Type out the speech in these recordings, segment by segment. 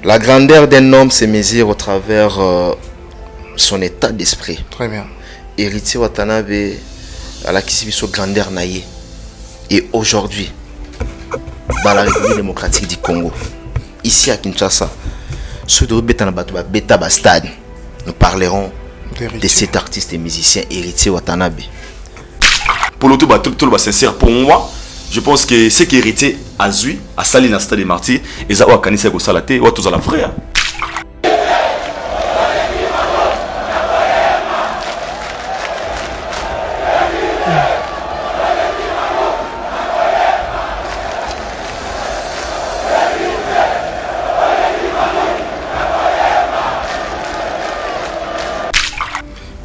La grandeur d'un homme se mesure au travers son état d'esprit. Très bien. Héritier Watanabe à la Kisibiso grandeur naïe. Et aujourd'hui, dans la République démocratique du Congo, ici à Kinshasa, ceux de Beta Bastade, nous parlerons de cet artiste et musicien Héritier Watanabe. Pour le tout sincère, pour moi, je pense que ce qu'Héritier a eu, à Sali dans le stade des martyrs, et ça a canissé au salaté, ou à tous à la frère.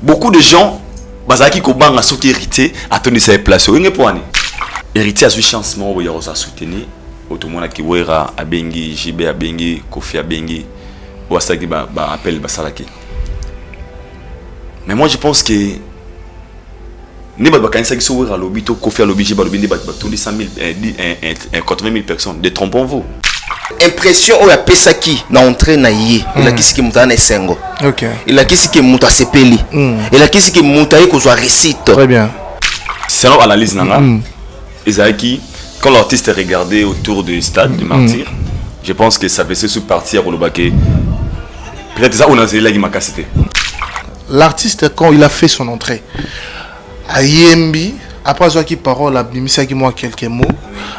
Beaucoup de gens, bazaki ko banga soki héritier attendi sa place. Ngé poani. Héritier a eu chance mo ya osa soutenir. Otomona ki wera abengi, JB abengi, Kofi abengi, ou asaki ba appel basalaki. Mais moi je pense que ne ba kanisa ki so wera lobi to Kofi lobi JB lobi ne ba tondi 100 000 80 000 personnes. Détrompons-vous. Impression ou ya pesaki na entrée na yé ila kisiki mutana esengo. OK. Ila kisiki muta sepeli. Ila kisiki muta eko zo récite. Très bien. Selon l'analyse nanga, Ezaki, quand l'artiste est regardé autour du stade du martyr, je pense que ça fait sous partir au Lobake. Peut-être ça on a zélé ma cassette. L'artiste quand il a fait son entrée à Yembi, après avoir qui parole a bimisa qui moi quelques mots,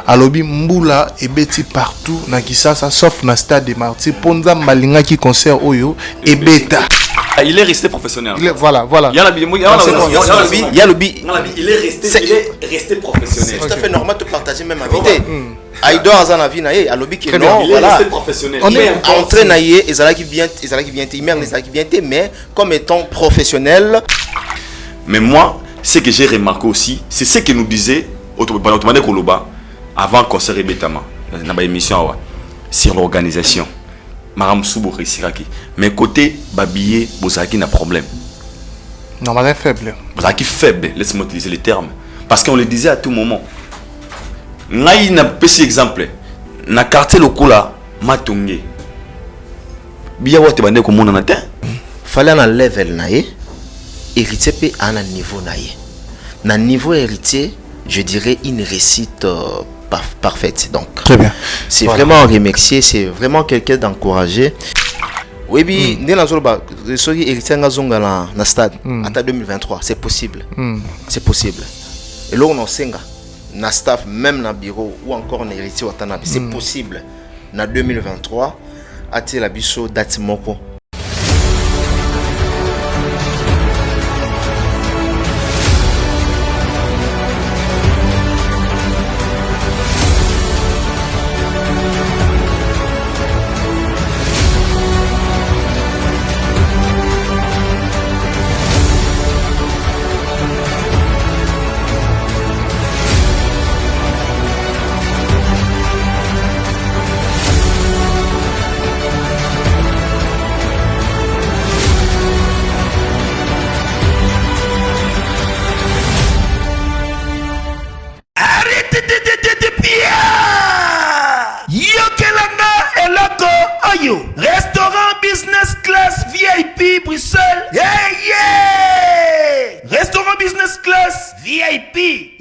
à lobi mbula et beti partout na Kisasa sauf na stade des martyrs ponza malinga qui concert oyo et beta. Il est resté professionnel. Voilà. Il est resté professionnel. C'est tout à fait normal de partager même invité. Aïdor Azan a vu naïe, à l'objet que non, il est resté professionnel. On est entré naïe, et Zala qui vient, mais comme étant professionnel. Mais moi, ce que j'ai remarqué aussi, c'est ce que nous disait Automane Koloba avant le concert et Betama, dans l'émission sur l'organisation. Maram Soubo Rissiraki. Mais côté Babiye, Bozaki n'a problème. Non, mais faible. Bozaki faible, laisse-moi utiliser les termes. Parce qu'on le disait à tout moment. Naï n'a pas si exemple. Na quartier lokola, Matongé. Bien, ouais, tu vas dire comment on a Fallait un level naïe, héritier peut à un niveau naïe. Na niveau héritier, je dirais une réussite parfaite. Donc, très bien. C'est vraiment remercier, c'est vraiment quelqu'un d'encouragé. Oui, bien, nous avons sorti héritier ngazonga na stade en 2023, c'est possible. C'est possible. Et là on a senga na staff même na bureau ou encore na héritier Watanabe, c'est possible. Na 2023, ati la biso date moko. Restaurant business class VIP Bruxelles. Restaurant business class VIP.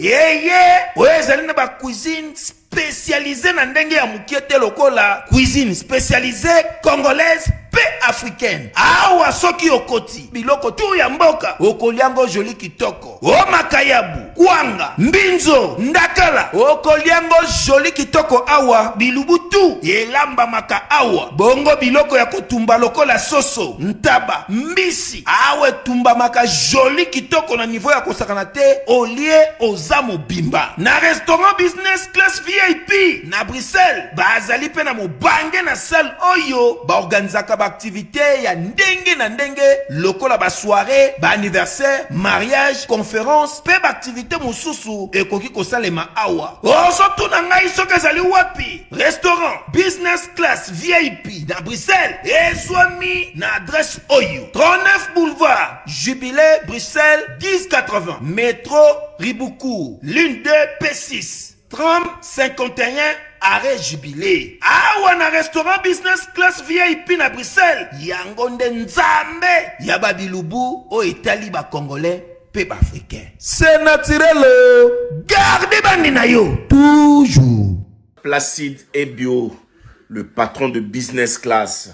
Ouais, zali na ba cuisine spécialisée na ndenge ya mukiete lokola cuisine spécialisée congolaise pe africaine. Awa soki okoti biloko tu ya mboka okoliango joli kitoko. O makayabu, kwanga, mbinzo, ndakala okoliango joli kitoko awa bilubutu elamba maka awa. Bongo biloko ya kotumba lokola soso, ntaba, mbisi awe tumba maka joli kitoko na niveau ya kosakana te olie ozamo bimba. Na restaurant business class VIP na Bruxelles bazali pe na mobange na salle oyo ba organizaka ba activité ya ndenge na ndenge lokola ba soirée, ba anniversaire, mariage, conférence pe ba activité mosusu ekoki kosalema awa. Oso tuna ngai soki ezali wapi? Restaurant business class VIP na Bruxelles ezwami na adresse oyo 39 boulevard Jubilé Bruxelles 1080 métro Riboucourt l'une 2 P6 30 51 arrêt jubilé. Awa na restaurant business class VIP na Bruxelles. Yango nde nzambe ya babilubu o etali ba congolais pe ba africain. C'est naturel. Gardez bandi na yo toujours. Placide et Bio, le patron de business class.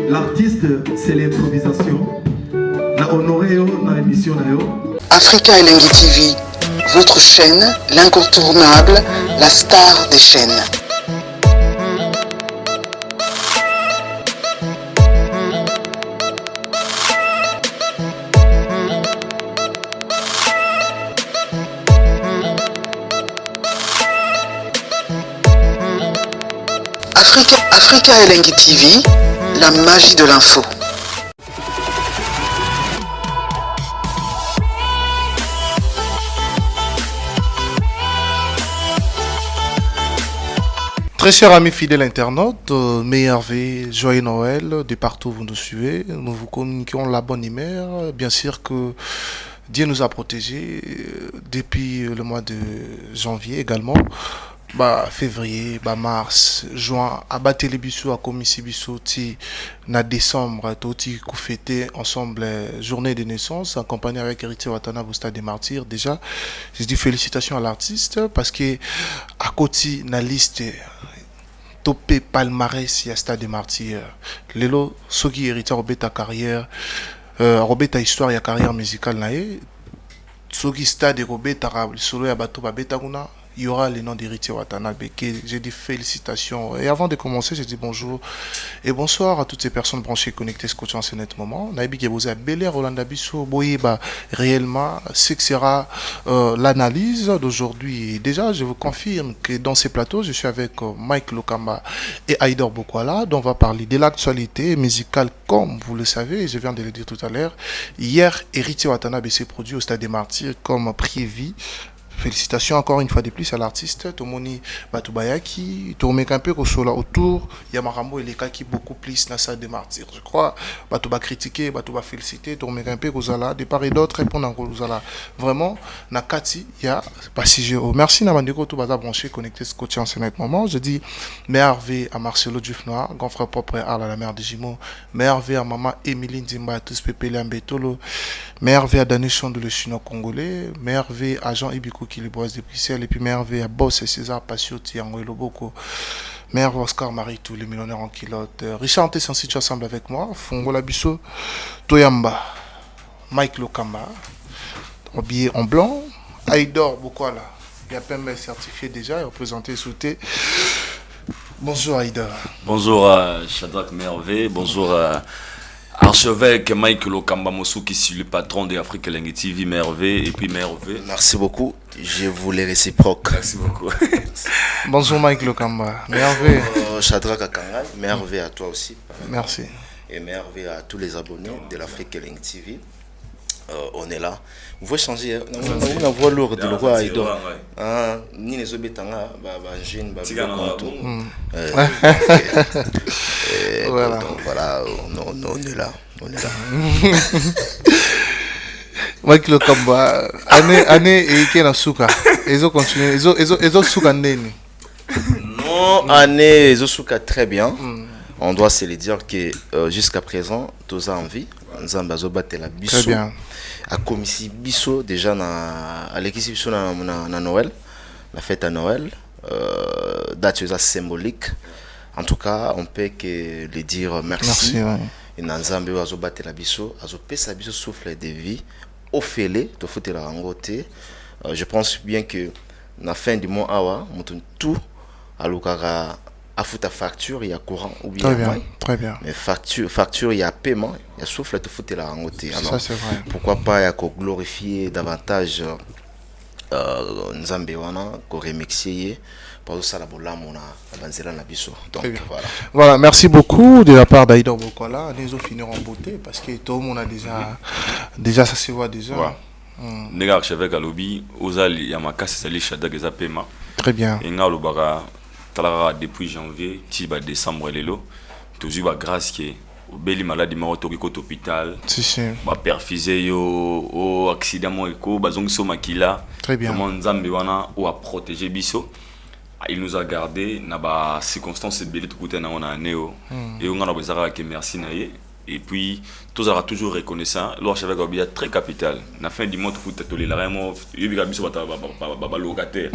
L'artiste, c'est l'improvisation. La honoré dans l'émission. Africa Elengi TV, votre chaîne, l'incontournable, la star des chaînes. Africa Elengi TV, la magie de l'info. Très chers amis fidèles internautes, meilleurs vœux, joyeux Noël, de partout où vous nous suivez. Nous vous communiquons la bonne humeur. Bien sûr que Dieu nous a protégés depuis le mois de janvier également. Février, mars, juin, abattre les bisous à commissi bisous na décembre, toti qu'on fêtait ensemble journée de naissance en compagnie avec Héritier Watana au Stade des Martyrs. Déjà, je dis félicitations à l'artiste parce que à côté na liste topé palmarès il y a Stade des Martyrs. Lelo soki Héritier Robert ta carrière, Robert ta histoire et carrière musicale nae. Soki Stade de Robert ta solo ya bato ba beta kuna. Il y aura le nom d'Héritier Watana Beke. J'ai dit félicitations. Et avant de commencer, j'ai dit bonjour et bonsoir à toutes ces personnes branchées, connectées, scotchées en ce net moment. Naïbi Gebozé à Bel Air, Rolanda Bissou, Boyeba, réellement, ce que sera l'analyse d'aujourd'hui. Et déjà, je vous confirme que dans ces plateaux, je suis avec Mike Lokamba et Aïdor Bokwala, dont on va parler de l'actualité musicale, comme vous le savez, je viens de le dire tout à l'heure. Hier, Héritier Watana s'est produit au Stade des Martyrs comme prévu. Félicitations encore une fois de plus à l'artiste Tomoni Batubayaki, Tomé Kampé Kosola autour, Yamarambo et les cas qui beaucoup plus dans sa démartir. Je crois, Batuba critiquer, Batuba féliciter, Tomé Kampé Kosala, de part et d'autre répondre en Kosala. Vraiment, Nakati, il y a pas si je. Merci Namandeko, tout baza branché, connecté, scotché en ce moment. Je dis, merveille à Marcelo Dufnoir, grand frère propre à la mère de Jimo, merveille à maman Émilie Ndimba, à tous Pépé Lambetolo, merveille à Danichon de le chinois congolais, merveille à Jean Ibikou qui les boise de Bruxelles, et puis merveille à Boss et César Passioti, Angoé Loboko, merveille Oscar Marie, tous les millionnaires en kilote. Richard Antessensi, tu ensemble avec moi, Fongo Labisso, Toyamba, Mike Lokamba, habillé en blanc, Aïdor Bokwala, il y a PMS certifié déjà, et représenté et sauté. Bonjour Aïdor. Bonjour à Shadrach Merveille, bonjour à Archevêque Mike Lokamba Mossou qui est le patron de Africa Elengi TV, Merveille et puis Merveille. Merci beaucoup, je vous les réciproque. Merci beaucoup. Bonjour Mike Lokamba, Merveille. Shadrach Akanga, Merveille à toi aussi. Merci. Et Merveille à tous les abonnés de l'Africa Elengi TV. On est là. Vous pouvez changer. On a voix lourde de le roi Aïdor. Ni les obétanga, jeune, voilà. Donc voilà, on est là. On est là. Mike Lokamba, année et qui na suka. Ils ont continué. Ils ont suka neni. Non, année ils ont suka très bien. On doit se le dire que jusqu'à présent, tous en vie. Nzamba zo batela biso. Très bien. A commissi biso déjà à l'équipe biso na Noël, la fête à Noël, date symbolique. En tout cas, on peut que le dire merci. Merci. Et Nzamba azo batela biso, azo pesa biso souffle de vie. Au fêlé, to fotela rangote. Je pense bien que na fin du mois awa, tout alukaka afuta facture ya courant ou bien Très bien, mai. très bien. Mais facture il y a paiement, il y a souffle te foutre la rangoté. Ça c'est vrai. Pourquoi pas ya ko glorifier davantage Nzambe wana ko remercier pour ça la bolamu na banzela na biso. Donc voilà. Voilà, merci beaucoup de la part d'Aïda Bokola. Nous allons finir en beauté parce que tout le monde a déjà ça se voit déjà. Nega archevêque alobi ozali ya makasi sali shadak eza paiement. Très bien. Et nga lobaka talara depuis janvier ti ba décembre lelo toujours ba grâce qui beli maladie ma otoki ko hôpital. Si si. Ba perfusé yo o accident mo eko bazongiso makila. Très bien. Comment Nzambe wana ou a protéger biso. Il nous a gardé na ba circonstances belé tout côté na on a neo et on a besoin que merci naie et puis tous aura toujours reconnaissant l'archevêque a très capital na fin du mois tout to les vraiment il biso ba locataire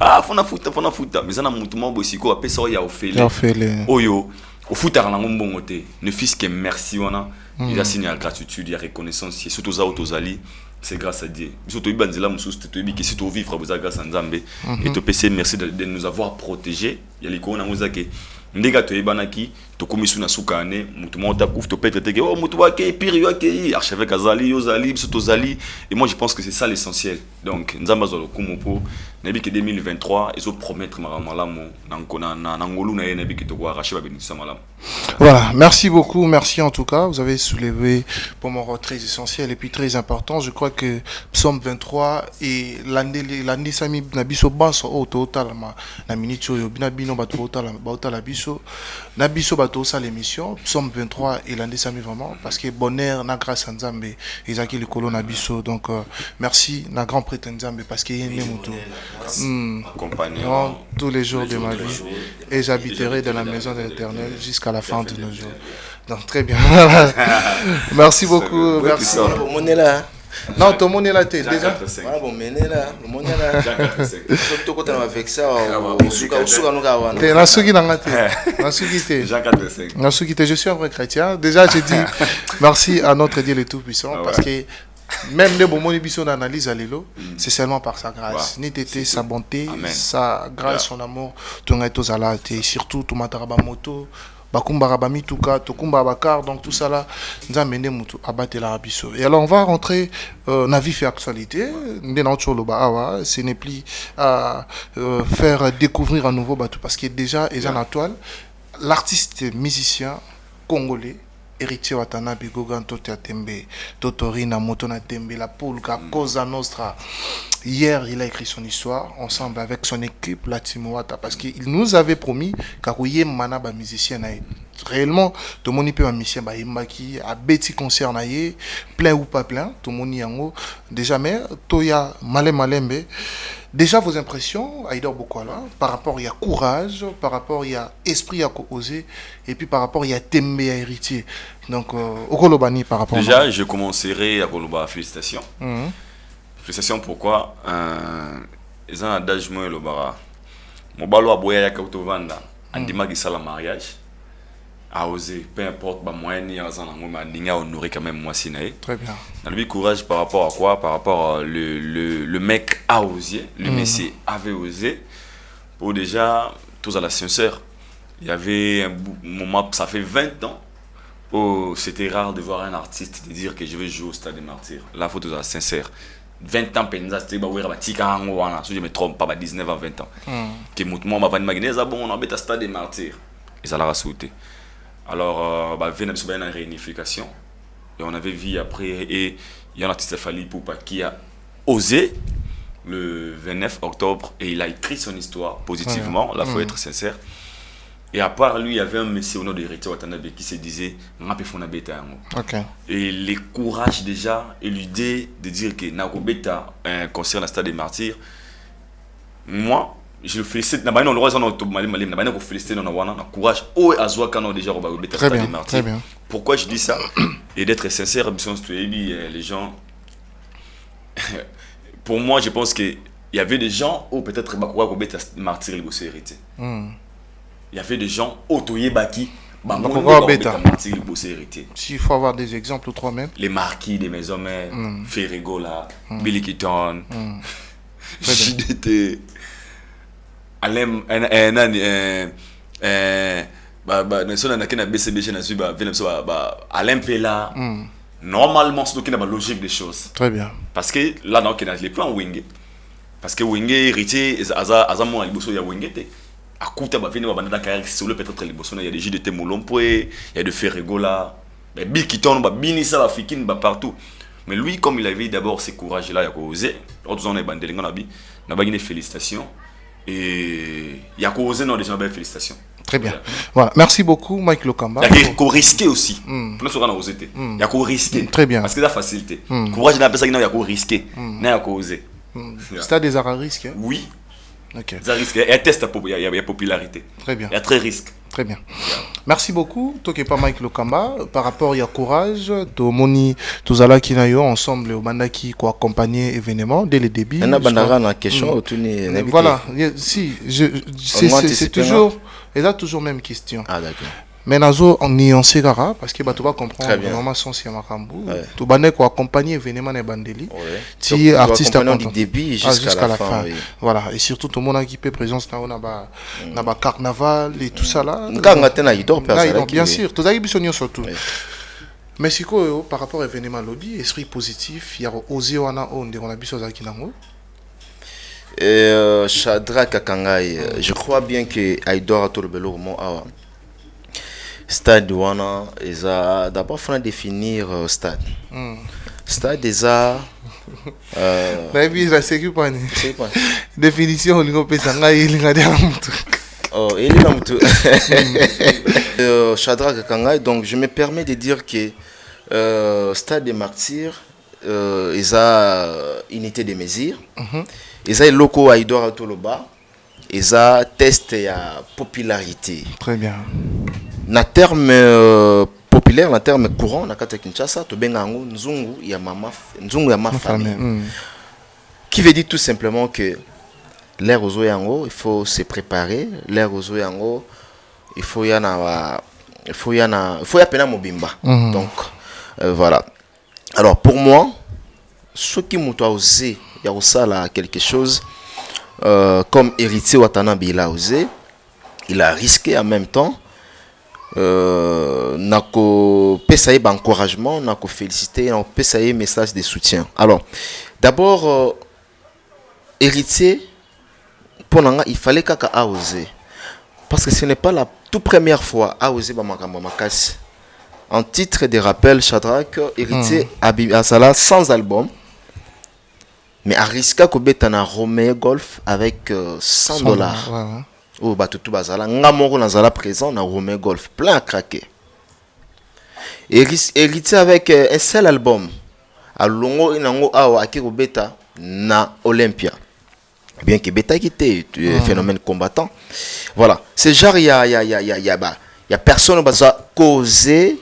ah fona futa mais ça na mutumo bosiko apesa ya ofele oyo au futa na ngombongo te ne fils que merci wana il a signé la gratitude la reconnaissance et surtout ça autozali. C'est grâce à Dieu. Surtout Banzela Moussous, que si tu vivre grâce à Nzambe et te PC merci de nous avoir protégés. Il y a les corona mozake. Ndega to ebanaki to komisu na sukane mutu monta kouf to peut-être que oh mutu wa ke pire yo ke archevêque azali yozali surtout zali et moi je pense que c'est ça l'essentiel. Donc Nzamba zo kumopo nabi que 2023 ils ont promettre malamu na ngolu na nabi que to ko arracher ba bénédiction malamu. Voilà, merci beaucoup, merci en tout cas, vous avez soulevé pour moi très essentiel et puis très important. Je crois que Psaume 23 et l'année sami nabiso banso au total na minute yo bina bino ba total la biso na biso ba to ça l'émission Psaume 23 et l'année sami vraiment parce que bonheur na grâce à Nzambe ezaki le colon na biso donc merci na grand prêtre Nzambe parce que yene muto accompagnant tous les jours de ma vie et j'habiterai dans la maison de l'Éternel jusqu'à la fin de nos jours. Donc très bien. Merci beaucoup. Merci. Non, tout le monde est là, déjà. Bon, mais là, le monde est là. Surtout quand on a fait ça, je suis un vrai chrétien. Déjà, j'ai dit merci à notre Dieu le Tout-Puissant parce que même les bons mots d'analyse à l'élo, c'est seulement par sa grâce. Ni tété, sa bonté, sa grâce, son amour, ton etos à la et surtout ton mataraba moto. Bakumba Rabami Touka, Tokumba Bakar, donc tout ça là, nous a mené à battre la biso. Et alors on va rentrer dans la vie et actualité. Ce n'est plus à faire découvrir à nouveau parce que déjà, ils en a toile. L'artiste musicien congolais, héritier Watanabe Gogan Totia Tembe, Totorina Motona Tembe, la Polka, Cosa Nostra. Hier, il a écrit son histoire ensemble avec son équipe, la Timowata, parce qu'il nous avait promis qu'il manaba musicien. Réellement, tout le monde peut un musicien, il a petit concert, plein ou pas plein, tout le monde y a déjà, mais Toya Malembe. Déjà, vos impressions, Aïda Bokola, par rapport il y a courage, par rapport il y a esprit à oser, et puis par rapport il y a Tembe à héritier. Donc, Okolobani par rapport. Déjà, je commencerai à Koloba, félicitations. Félicitations pourquoi ils ont un adage moi le bara. Mon balo a boya ya kautovanda, andima qui sala mariage. A oser, peu importe ba moyen ni azana ngoma ninga honorer quand même moi sinae. Très bien. Dans le courage par rapport à quoi? Par rapport à le mec a osé, le messie avait osé. Pour déjà tous à la sincère. Il y avait un moment, ça fait 20 ans. Oh, c'était rare de voir un artiste de dire que je vais jouer au Stade des Martyrs. La photo est sincère. 20 ans, si je me trompe pas, 19 à 20 ans. Que moi, ma vanne bon, on a Stade des Martyrs. Et ça l'a sauté. Alors, il y a une réunification. Et on avait vu après, et il y a un artiste Fali Poupa qui a osé le 29 octobre et il a écrit son histoire positivement. Là, il faut être sincère. Et à part lui, il y avait un monsieur au nom de Héritier Watanabe qui se disait et les courage déjà et l'idée de dire que Nakobeta un concert dans le Stade des Martyrs, moi je le félicite. Très bien. Pourquoi je dis ça? Et d'être sincère, les gens, pour moi je pense qu'il y avait des gens où peut-être Bakobeta Martyr il bossait héritier. Il y avait des gens autoyés baki s'il faut avoir des exemples ou trois même les marquis des maisons mères Ferrigo là Billy Keaton JDT Alain Pela. Normalement, c'est donc la logique des choses. Très bien. Parce que là, donc, il y a les plans Wingé. Parce que Wingé, héritier, Azamon, il y a Wingé. À Kouta, il y a carrière sur le peut-être les bossons, il y a des jeux de Temolompoé, il y a de Ferregola, il y a Bikiton, Binissa, Afikin, partout. Mais lui, comme il avait d'abord ce courage-là, il a osé. Autres on est bandé, on a des félicitations. Et il a osé, non, déjà, belles félicitations. Très bien. Voilà. Merci beaucoup, Mike Lokamba. Il y a qu'on risquer aussi. Pour nous, on a osé. Il y a qu'on risquer. Très bien. Parce que c'est la facilité. Courage, il y a personne qui a qu'on risquer. Il y a qu'on osé. C'est des arts à risque. Hein? Oui. Ok. Il y a risque. Il y a test, il y a popularité. Très bien. Il y a très risque. Très bien. Merci beaucoup. Toké pas Mike Lokamba. Par rapport à courage, to moni, tous allons qui n'aillons ensemble au bandaki qui accompagner l'événement dès le début. On a bandara dans question. Voilà. Si, c'est toujours, et là toujours même question. Ah d'accord. Mais nazo on nuancé gara parce que tu vas comprendre vraiment sens ya makambu. Tu bandé ko accompagner l'événement ne bandeli. Si artiste à du début jusqu'à la fin. Voilà, et surtout tout le monde qui peut présence na ba carnaval et tout ça là. Bien sûr, tout ça ils surtout. Mais si quoi par rapport à l'événement lobby, esprit positif, il y a osé wana on a biso za kinango. Shadrack Kakangai, je crois bien que Aïdora Tolbelo mo awa. Stade wana eza d'abord faut définir stade. Stade déjà la sécu pas ni. Définition lingo pesa ngai linga de mutu. Oh, il est là mutu. Shadrack Kakangai, donc je me permets de dire que Stade des Martyrs eza unité de mesure. Eza loko Aïdora Toloba. Eza test ya popularité. Très bien. Na terme populaire, na terme courant, na kata Kinshasa, to benga ngo nzungu ya ma famille. Qui veut dire tout simplement que l'air aux yango, il faut se préparer, l'air aux yango, il faut y appeler mobimba. Donc voilà. Alors pour moi, ce qui m'a osé, il y a aussi là quelque chose comme héritier Watanabe il a osé, il a risqué en même temps. Nako pesaye encouragement, nako féliciter, nako pesaye message de soutien. Alors, d'abord héritier pour nanga il fallait kaka a oser parce que ce n'est pas la toute première fois a oser ba makambo makasi. En titre de rappel, Shadrack héritier Asala sans album mais a risqué ko betana Romeo Golf avec $100. Oh batutu bazala ngamoko nazala présent na Romeo Golf plein à craquer. Héritier avec un seul album à longo inango awa akiko beta na Olympia. Bien que beta qui était phénomène combattant. Voilà, c'est genre il y a personne baza causé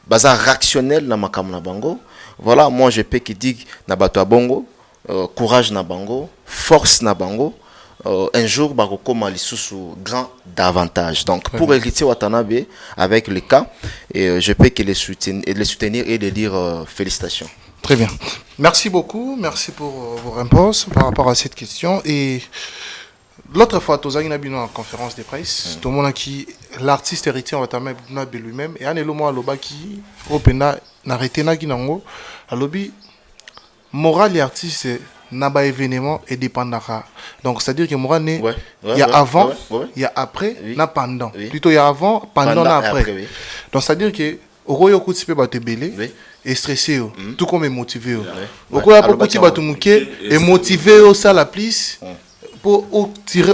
baza réactionnel na makamu na bango. Voilà, moi je peux qui dit na bato bongo, courage na bango, force na bango. Un jour bakokoma lisusu grand davantage. Donc pour héritier Watanabe avec le cas et je peux que les soutenir et de dire félicitations. Très bien. Merci beaucoup, merci pour vos réponses par rapport à cette question. Et l'autre fois, tu as eu en conférence de presse, tout le monde qui l'artiste héritier Watanabe lui-même et Anelo moi loba qui opena n'arrêté na kinango alobi moral et artiste n'a pas événement et dépendra. Donc c'est à dire que moi il y a avant, il y a après, n'a pendant. Plutôt il y a avant, pendant, après. Donc c'est à dire que au royaume coup tu peux te belé et stressé tout comme est motivé. Au royaume coup tu vas te mouquer et motivé ça la plus pour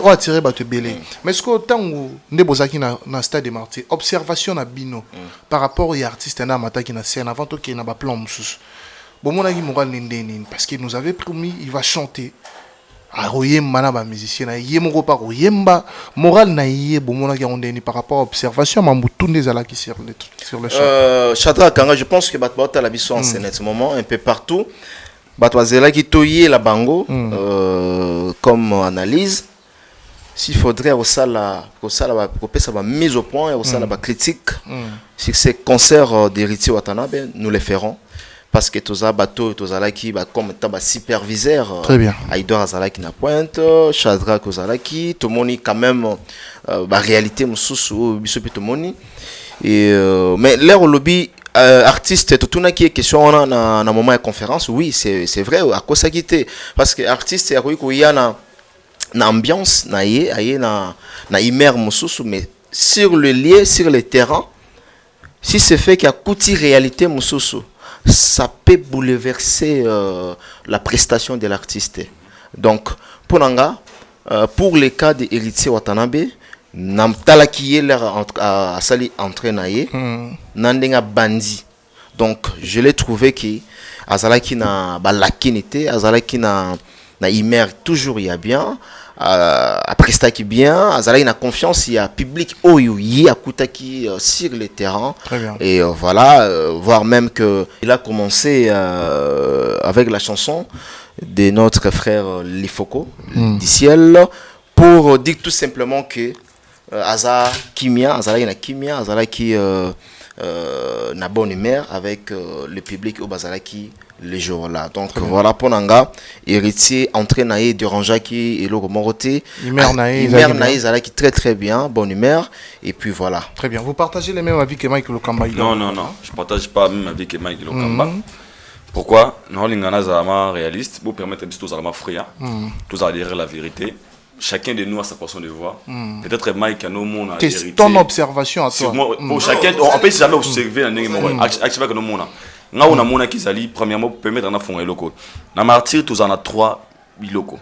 attirer te belé. Mais ce que tant où ne bozaki na stade de Martyrs, observation na bino par rapport aux artistes na mata qui na scène avant tout qui na ba plan mususu. Parce qu'il nous avait promis il va chanter a royemba na ba musicien na yemoko pa royemba moral na yé bomona ki ondeni par rapport à observation mamutu ndezala ki sur le champ. Shadrack Kanga, je pense que batwa la biso en ce moment un peu partout batwa zela ki toyé la bango comme analyse s'il faudrait aussi la mise au point et aussi la critique sur ces concerts d'héritier Watanabe, nous les ferons. parce que toza bateau tozalaki comme étant superviseur. Très bien. Aïdor azalaki na pointe, Shadrach ozalaki, tomoni quand même réalité mususu biso pe tomoni. Et mais l'air au lobby artiste tout qui est question na moment de conférence, oui, c'est vrai à quoi ça quitter parce que artiste ya ko ya na ambiance na imer mususu, mais sur le lieu, sur le terrain, si c'est fait qu'il y a kuti réalité mususu, ça peut bouleverser la prestation de l'artiste. Donc pour nanga pour le cas de Héritier Watanabe, namtala qui est l'air à sali entraîner nandenga bandi. Donc je l'ai trouvé qui azalaki na balakinité, azalaki na imer toujours il y a bien après qui bien azalaki na confiance, il y a public oyo yi akutaki sur le terrain. Et voilà voir même que il a commencé avec la chanson de notre frère Lifoko du ciel pour dire tout simplement que Aza Kimia, Azalaki na Kimia, Azalaki na bonne humeur avec le public au Bazalaki les jours là. Donc voilà pour Nanga, Héritier entraîné de Ranjaki et Loro Moroté. Humeur naïe, Azalaki très très bien, bonne humeur. Et puis voilà. Très bien. Vous partagez les mêmes avis que Mike Lokamba? Non, je partage pas le même avis que Mike Lokamba. Pourquoi? Non, l'ingana zama réaliste, pour permettre de tous à fria, tous à dire la vérité. Chacun de nous a sa façon de voir. Peut-être Mike a nos mots. C'est ton observation à toi. Pour chacun, on peut jamais observer un élément. Activer que nos mots. Nga on a mona qui s'allie premièrement pour permettre en fond locaux. Na martyr tous en a 3 locaux.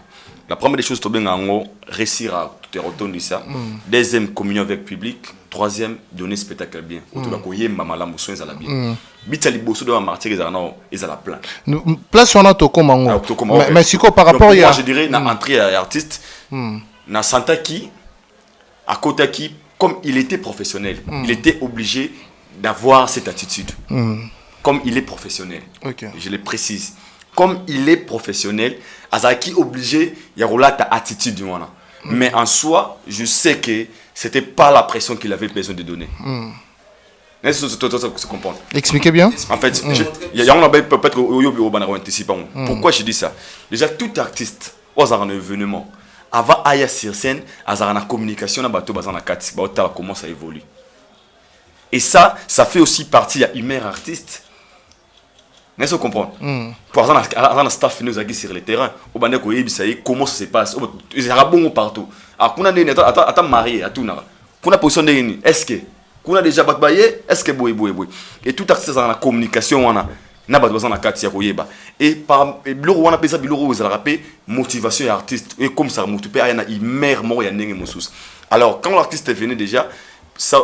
La première des choses to bien en réussir à te retourner ça. Deuxième communion avec public, troisième donner spectacle bien. Autour de ko yemba malamu soins à la bien. Bitali bosso de martyr ils à la plan. Place on a to comme mais si par rapport moi je dirais na entrée artiste na santa qui à côté qui comme il était professionnel, il était obligé d'avoir cette attitude. Comme il est professionnel, je le précise. Comme il est professionnel, Azaki obligé, il y a ta attitude du moment. Mais en soi, je sais que c'était pas la pression qu'il avait besoin de donner. Est-ce que ça comprend? Expliquez bien. En fait, il y a peut-être au anticipant. Pourquoi je dis ça? Déjà, tout artiste, aux un événement, avant d'aller sur scène, à la communication, comment ça évolue. Et ça fait aussi partie de l'humeur artiste. N'est-ce pas comprendre? Par exemple, un staff nous a dit sur le terrain, au bandé comment ça se passe, ils sont bons partout. Ah, qu'on a des marié à tout na. Qu'on a position de est-ce que qu'on a déjà batbayé, est-ce que boy. Et tout artiste dans la communication on a n'a pas besoin de katia koyeba. Et par bureau on appelle ça bureau aux rappel motivation artiste et comme ça motive à na imer mort ya ndenge mosus. Alors quand l'artiste est venu déjà ça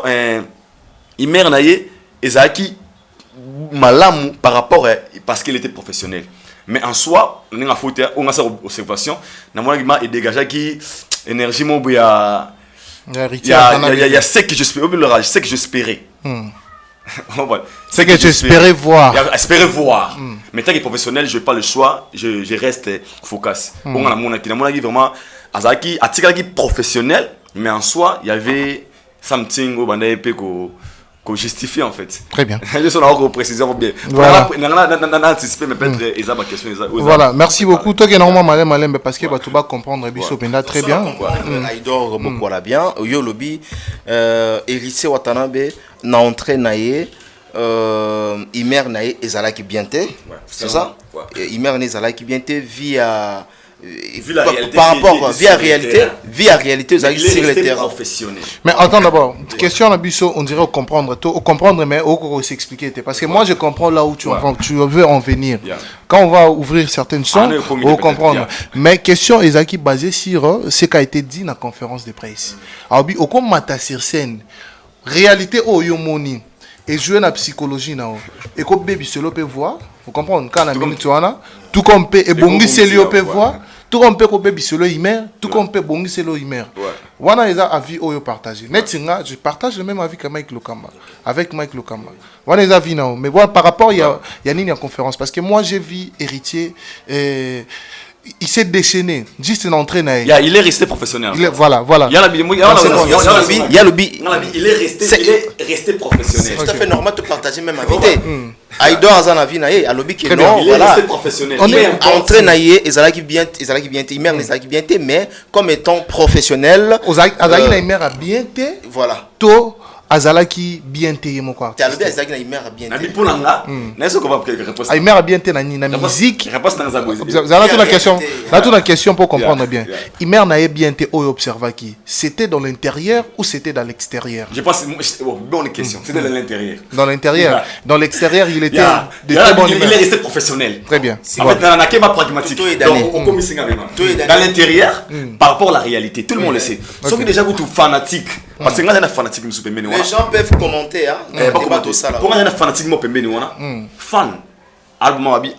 imer naie ezaki malamu par rapport à parce qu'il était professionnel. Mais en soi, on a fait observation, on a dégagé qui énergie mon il y a ce que j'espérais, ce que j'espérais. C'est que j'espérais voir. Espérer voir. Mais tant que professionnel, je n'ai pas le choix, je reste focus. On a vraiment Azaki atikaki professionnel, mais en soi, il y avait something au bandé qu'on justifie en fait. Très bien. Je suis encore précisément bien. Voilà. Voilà. Merci beaucoup. Toi qui es normalement malin parce que tu vas comprendre très bien. Aïdor beaucoup la bien. Yo lobby Héritier Watanabe na entrée naie Imer naie ezalaki bienté. C'est ça? Imer naie ezalaki bienté via par rapport via réalité sur le terrain professionnel. Mais attends d'abord, question à Bisso, on dirait comprendre mais au s'expliquer parce que moi je comprends là où tu veux en venir. Quand on va ouvrir certaines choses, on comprendre. Mais question Ezaki basée sur ce qui a été dit dans la conférence de presse. Alors au comme mata sur scène, réalité au yomoni et jouer la psychologie là et comme baby solo peut voir, vous comprenez quand la minute tout comme peut et bongi selo peut voir. Tout comme peut couper bisolo imer, tout comme peut bongi selo imer. Wana eza avis oyo partagé. Netinga, je partage le même avis que Mike Lokamba. Avec Mike Lokamba. Wana eza avis non. Mais voilà par rapport il y a une conférence parce que moi j'ai vu Héritier il s'est déchaîné. Juste une entrée. Il est resté professionnel. Voilà. Il est resté professionnel. C'est tout à fait normal de partager même invité. Aïdor Azan a vu naïe, à l'objet qui non, il est resté professionnel. On est entré naïe, ils bien, mais comme étant professionnel. Azaki naïe a bien été. Voilà. To Azalaki bien été mon quoi. Tu as le bien Azaki naïe a bien été. Pour l'anga, n'est-ce pas que réponse. Aïe a bien été na musique. Réponse dans la musique. Là toute la question pour comprendre bien. Imer naïe bien été au observaki. C'était dans l'intérieur ou c'était dans l'extérieur? Je pense bonne question. C'était dans l'intérieur. Dans l'intérieur. Dans l'extérieur, il était de très bon niveau. Il est resté professionnel. Très bien. En fait, dans la kéma pragmatique. Dans l'intérieur, par rapport à la réalité, tout le monde le sait. Sauf que déjà vous êtes fanatique. Parce que là, il y a un fanatique qui nous. Les gens peuvent commenter. Comment il y a un fanatique qui nous fan. Album Abi.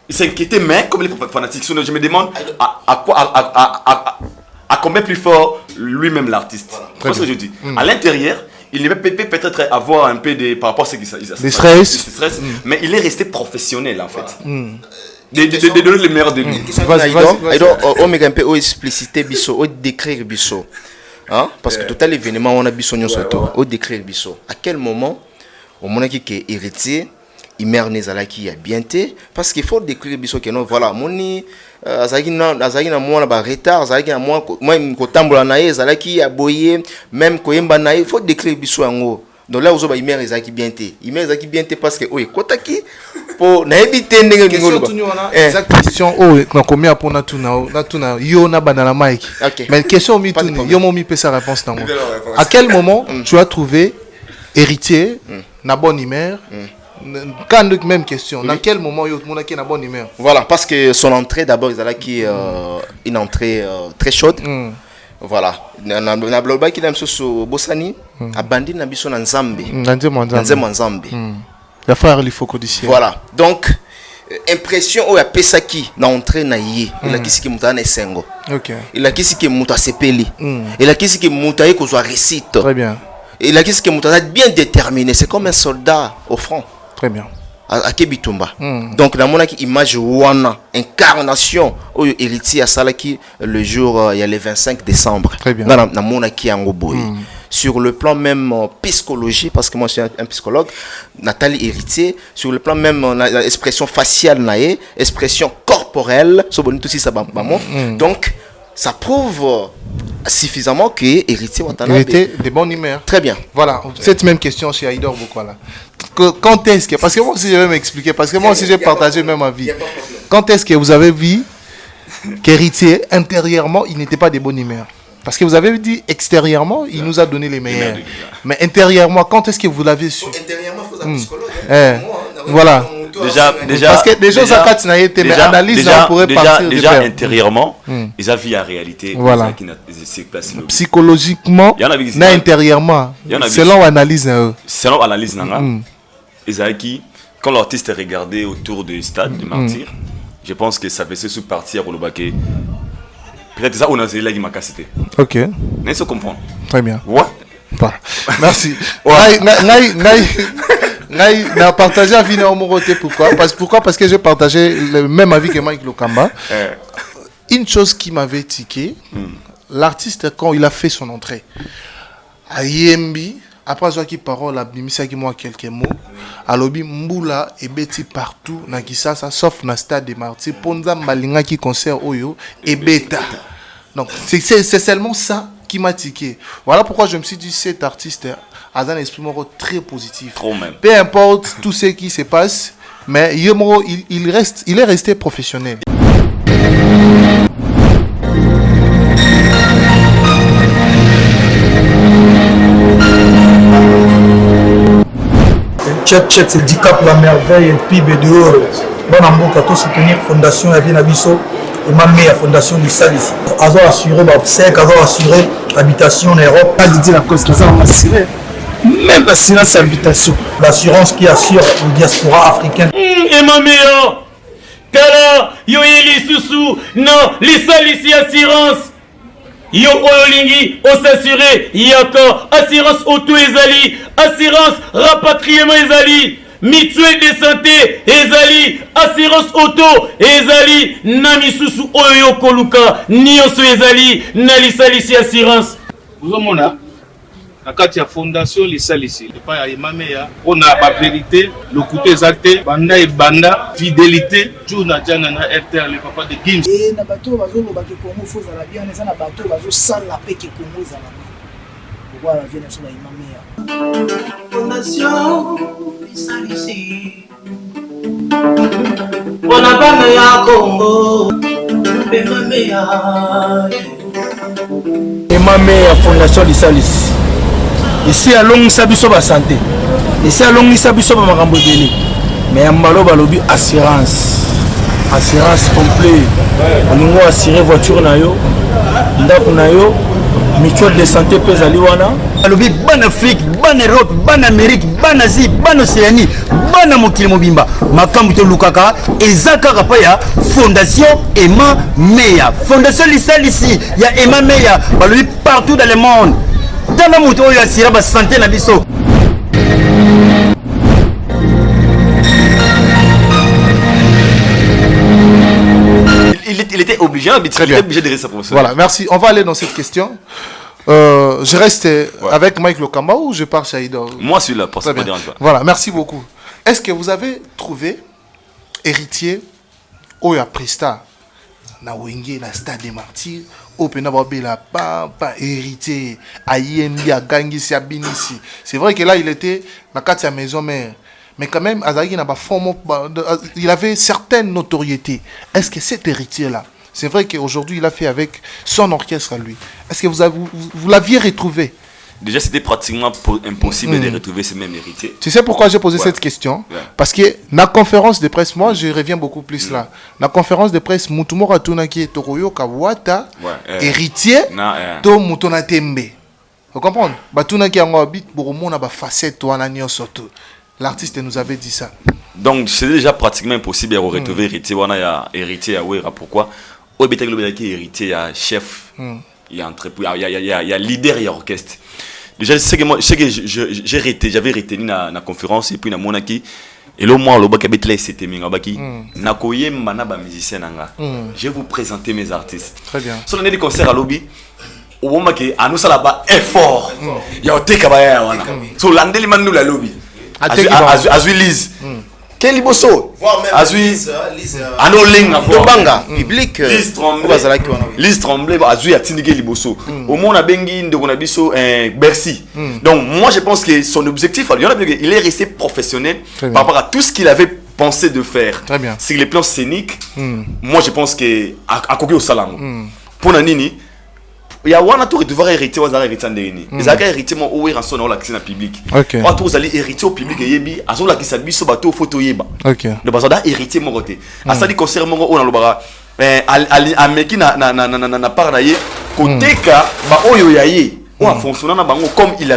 Il s'inquiétait, mais comme les fanatiques, je me demande à combien plus fort lui-même l'artiste. C'est ce que je dis. À l'intérieur, il peut peut-être avoir un peu de par rapport à ce qu'il des stress, mais il est resté professionnel en fait. De donner le meilleur de lui. On met un peu expliciter biso, on décrire biso. Hein? Parce que tout à l'événement on a biso surtout, on décrire biso. À quel moment au moment qui est héritier, il meurt nezalaki a bien été parce qu'il faut décrire biso que non voilà moni azaki na moi ba retard azaki na moi ko tambola na ye zalaki a boyer même ko yemba na il faut décrire biso yango. Donc là, vous avez bien les bien été. Il met les bien été parce que oui, kotaki pour na éviter ndenge ngolo ba. Exact question na combien pour na tuna yo na banana Mike. Mais question mi tuni yo mo mi peut sa réponse nango. À quel moment tu as trouvé héritier na bonne humeur? Quand même question. Dans quel moment yo mona ki na bonne humeur? Voilà, parce que son entrée d'abord ils qui une entrée très chaude. Voilà, na bloba qui n'a sur Bossani, a bandi na biso na Nzambe. Nzambe. La frère il faut codifier. Voilà. Donc impression o ya pesaki na entrée na yé, il a kisi ki muta na sengo. OK. Il a kisi ki muta sepeli. Il a kisi ki muta e ko zo récite. Très bien. Il a kisi ki muta bien déterminé, c'est comme un soldat au front. Très bien. À Kebitumba. Donc dans mon image wana incarnation au héritier à Salaki le jour il y a le 25 décembre. Très bien. Dans mon Angoboy. Sur le plan même psychologie parce que moi je suis un psychologue, Nathalie héritier sur le plan même expression faciale naé, expression corporelle, so bonito si ça donc ça prouve suffisamment que héritier Watanabe était de bonne humeur. Très bien. Voilà, cette même question chez Aïdor Bokwala. Quand est-ce que, parce que moi aussi je vais m'expliquer, parce que moi aussi j'ai partagé même ma vie. Quand est-ce que vous avez vu qu'héritier intérieurement il n'était pas de bonne humeur? Parce que vous avez dit extérieurement il nous a donné les meilleurs. Mais intérieurement, quand est-ce que vous l'avez su? Intérieurement, il faut un psychologue. Voilà. Déjà, parce que déjà ça quand n'a été mais analyse là on pourrait partir déjà intérieurement ils ont vu la réalité. Voilà. Psychologiquement na intérieurement selon analyse Isaki, quand l'artiste est regardé autour du stade du Martyr, je pense que ça fait sous partir au Lobake. Peut-être ça on a zélé qui m'a cassé. OK. Mais ça comprend. Très bien. Ouais. Merci. N'a partagé la vie na Omoroté pourquoi? Parce que j'ai partagé le même avis que Mike Lokamba. Une chose qui m'avait tiqué, l'artiste quand il a fait son entrée à Yembi, après avoir qui parole a bimisa qui moi quelques mots, à l'obi Mboula et Betty partout na Kisasa sauf na stade de Martyrs Ponza Malinga qui concert Oyo et Beta. Donc c'est seulement ça qui m'a tiqué. Voilà pourquoi je me suis dit cet artiste a un esprit très positif. Trop même. Peu importe tout ce qui se passe, mais il est resté professionnel. Tchèque, c'est Dicap la merveille et puis dehors. Bon amour, quand on soutenir Fondation Avien Abisso et ma meilleure Fondation du Sal ici. Ils ont assuré l'obsèque, ils ont assuré l'habitation en Europe. Pas dit la cause, ils ont assuré. Même l'assurance habitation. L'assurance qui assure la diaspora africaine. Et ma meilleure, Kala, yo les sous non, les sales ici assurance. Yo olingi, on s'assurer, yako, assurance auto ezali, assurance rapatriement ezali. mutuelle de santé ezali assurance auto ezali na misusu oyo koluka nyonso ezali na lisalisi assurance. Ozomona na kati ya fondation lisalisi epai ya emameya mpona bavérité lokuta eza te banda ebanda fidélité jour na jana na RTL le papa de Gims na bato bazoloba ke Congo fo ezala bien eza na bato bazosala mpe ke Congo ezala pourquoi la vie na so na emameya fondation lisalisi mpona bana ya Congo emameya emameya fondation lisalisi ici alongisa biso ba santé ici alongisa biso ba makambo ebele mais ya mbalo balobi assurance complet olingo assurer voiture na yo ndako na yo mutuelle de santé mpe ezali wana balobi bana Afrique bana Europe bana Amérique bana Asie bana Océanie bana mokili mobimba makambo tolukaka eza kaka pa ya fondation emameya fondation lisalisi ya emameya balobi partout dans le monde tala moto oyo asira ba santé na biso. Il était obligé, de rester professeur. Voilà, merci. On va aller dans cette question. Je reste avec Mike Lokamba ou je pars chez Aïdo? Moi, je suis là pour ça. Voilà, merci beaucoup. Est-ce que vous avez trouvé héritier Oya Presta na Wenge, na Stade des Martyrs, au Penababela, pas héritier, Ayembi, à Gangisi, à Binisi. C'est vrai que là, il était dans la maison mère. Mais quand même, il avait certaines notoriétés. Est-ce que cet héritier-là, c'est vrai qu'aujourd'hui, il a fait avec son orchestre à lui. Est-ce que vous l'aviez retrouvé? Déjà, c'était pratiquement impossible de retrouver ce même héritier. Tu sais pourquoi j'ai posé cette question? Parce que dans la conférence de presse, moi, je reviens beaucoup plus là. Dans la conférence de presse, Mutumora Tunaki et Toroyo Kawata, héritier de Mutona Tembe. Vous comprenez? Batunaki a un bit pour mon facette ou un agneau surtout. L'artiste nous avait dit ça. Donc, c'est déjà pratiquement impossible de retrouver héritier. On a héritier à Ouera. Pourquoi? Au bétail global qui est héritier, il y a chef, il y a entrepreneur, il y a leader, il y a orchestre. Déjà, j'avais retenu la conférence et puis na monaki et le mois le bac habite là c'était minga baki na koyemba na ba musicien nanga. Je vais vous présenter mes artistes. Très bien. Sur l'année des concerts à lobby au moment que à nous ça là-bas effort. Il y a te kabaya wana. So landeli man nous la lobby. Azui Lise. Quel liboso? Azui Anoling Banga public Lise Tremblay Azui Atinige liboso. Au moins on a bengi de Gonabiso Bercy. Donc moi je pense que son objectif il est resté professionnel par rapport à tout ce qu'il avait pensé de faire. Très bien. Sur les plans scéniques, moi je pense que à Kogi au Salam. Pour Nanini il y a un tour de voir hériter aux héritiers en dernier. Les agents héritiers m'ont oué en son dans l'accès public. Ok. On tous allés hériter au public et yebi. À son là qui s'habille sur bateau photo yeba. Ok. Le bazar héritier mon côté. À ça dit concert mon on a le bara. À meki na part naie côté ka ba oyo yaye. On a fonctionné na bango comme il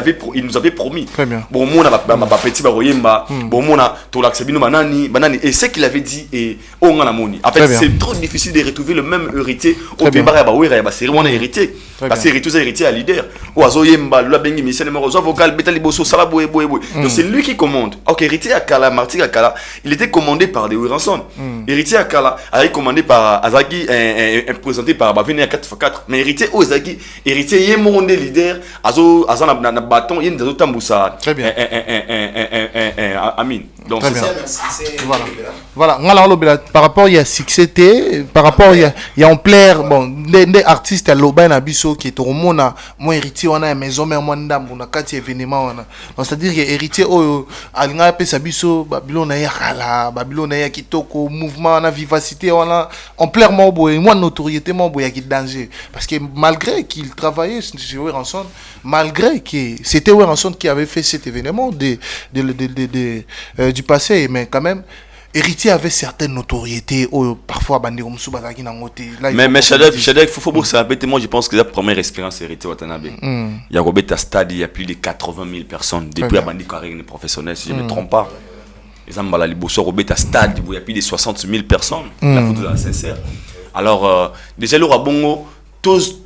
nous avait promis. Très bien. Bon mon a petit ba royemba. Bon mon a to l'accès bino banani et ce qu'il avait dit et on a moni. En fait c'est trop difficile de retrouver le même héritier au pays ba oué ba série on a hérité. Parce que héritier à leader. Oazoyemba, le bengi mission numéro vocal beta liboso sala boé. Donc c'est lui qui commande. OK, héritier à Kala, Marty à Kala, il était commandé par des Ranson. Héritier à Kala a été commandé par Azaki présenté par Bavene à 4x4. Mais héritier Ozaki, héritier Yemonde leader, Azan na bâton, yen dazo tambusa. Très bien. Amin. Donc c'est ça. Voilà, par rapport il y a succès par rapport il y a en plaire bon des artistes à Loba na biso qui est au monde moi héritier on a maison mais moi ndambo na kati événement on a c'est-à-dire que héritier o alinga pe sabiso Babylone na ya kala Babylone na ya kitoko mouvement na vivacité on a en plaire moi boy moi notoriété moi boy qui danger parce que malgré qu'il travaillait chez Ranson malgré que c'était Ranson qui avait fait cet événement du passé mais quand même héritier avait certaines notoriétés parfois bandé comme Subazaki Nangote. Mais Shadek, faut vous savoir, moi je pense que la première expérience héritier Watanabe. Il y a Robert Stade, il y a plus de 80 000 personnes depuis la bandit carrière professionnelle, si je ne me trompe pas. Les Ambala Liboso, Robert Stade, il y a plus de 60 000 personnes. La photo est sincère. Alors, déjà, le Rabongo,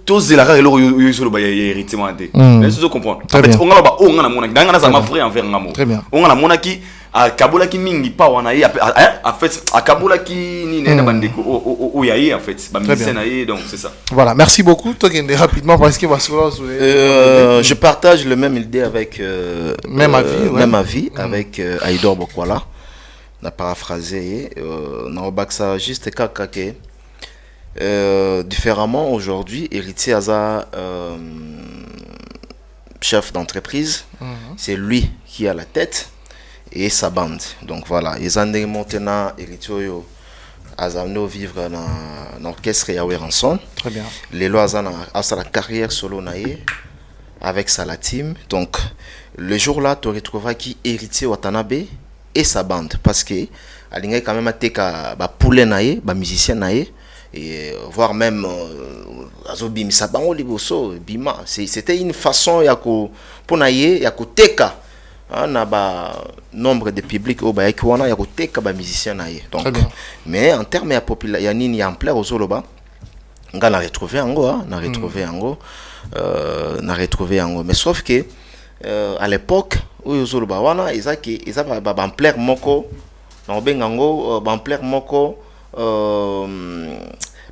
tous la rare yo solo ba hérité moi dé laisse nous comprendre en fait on ba on na mona ngana za ma vrai envers ngamo on na mona ki a kabola ki mingi pa wana yi en fait a kabola ki ni na bandeko o yayi en fait ba mise na yi donc c'est ça. Voilà, merci beaucoup. Toi qui rapidement parce que je partage le même idée avec même avis avec Aïdor Bokwala. Na paraphrasé na obaksa juste kakake différemment aujourd'hui héritier Aza chef d'entreprise c'est lui qui a la tête et sa bande donc voilà ils ont maintenant héritier Azamno vivre dans l'orchestre Yahweh Ranson. Très bien. Les lois a la carrière solo naïe avec sa la team donc le jour là tu retrouveras qui héritier Watanabe et sa bande parce que alinga quand même ateka ba poulet naïe ba musicien naïe et voire même azobi sabango liboso bima c'était une façon ya ko ponaye ya ko teka na ba nombre de public au ba ekwana ya ko teka ba musicien naïe donc mais en termes ya population ya nini ya ampleur ozoloba nga na retrouver yango na retrouver yango mais sauf que à l'époque où ozoloba wana ezaki ba ampleur moko na bengango ba ampleur moko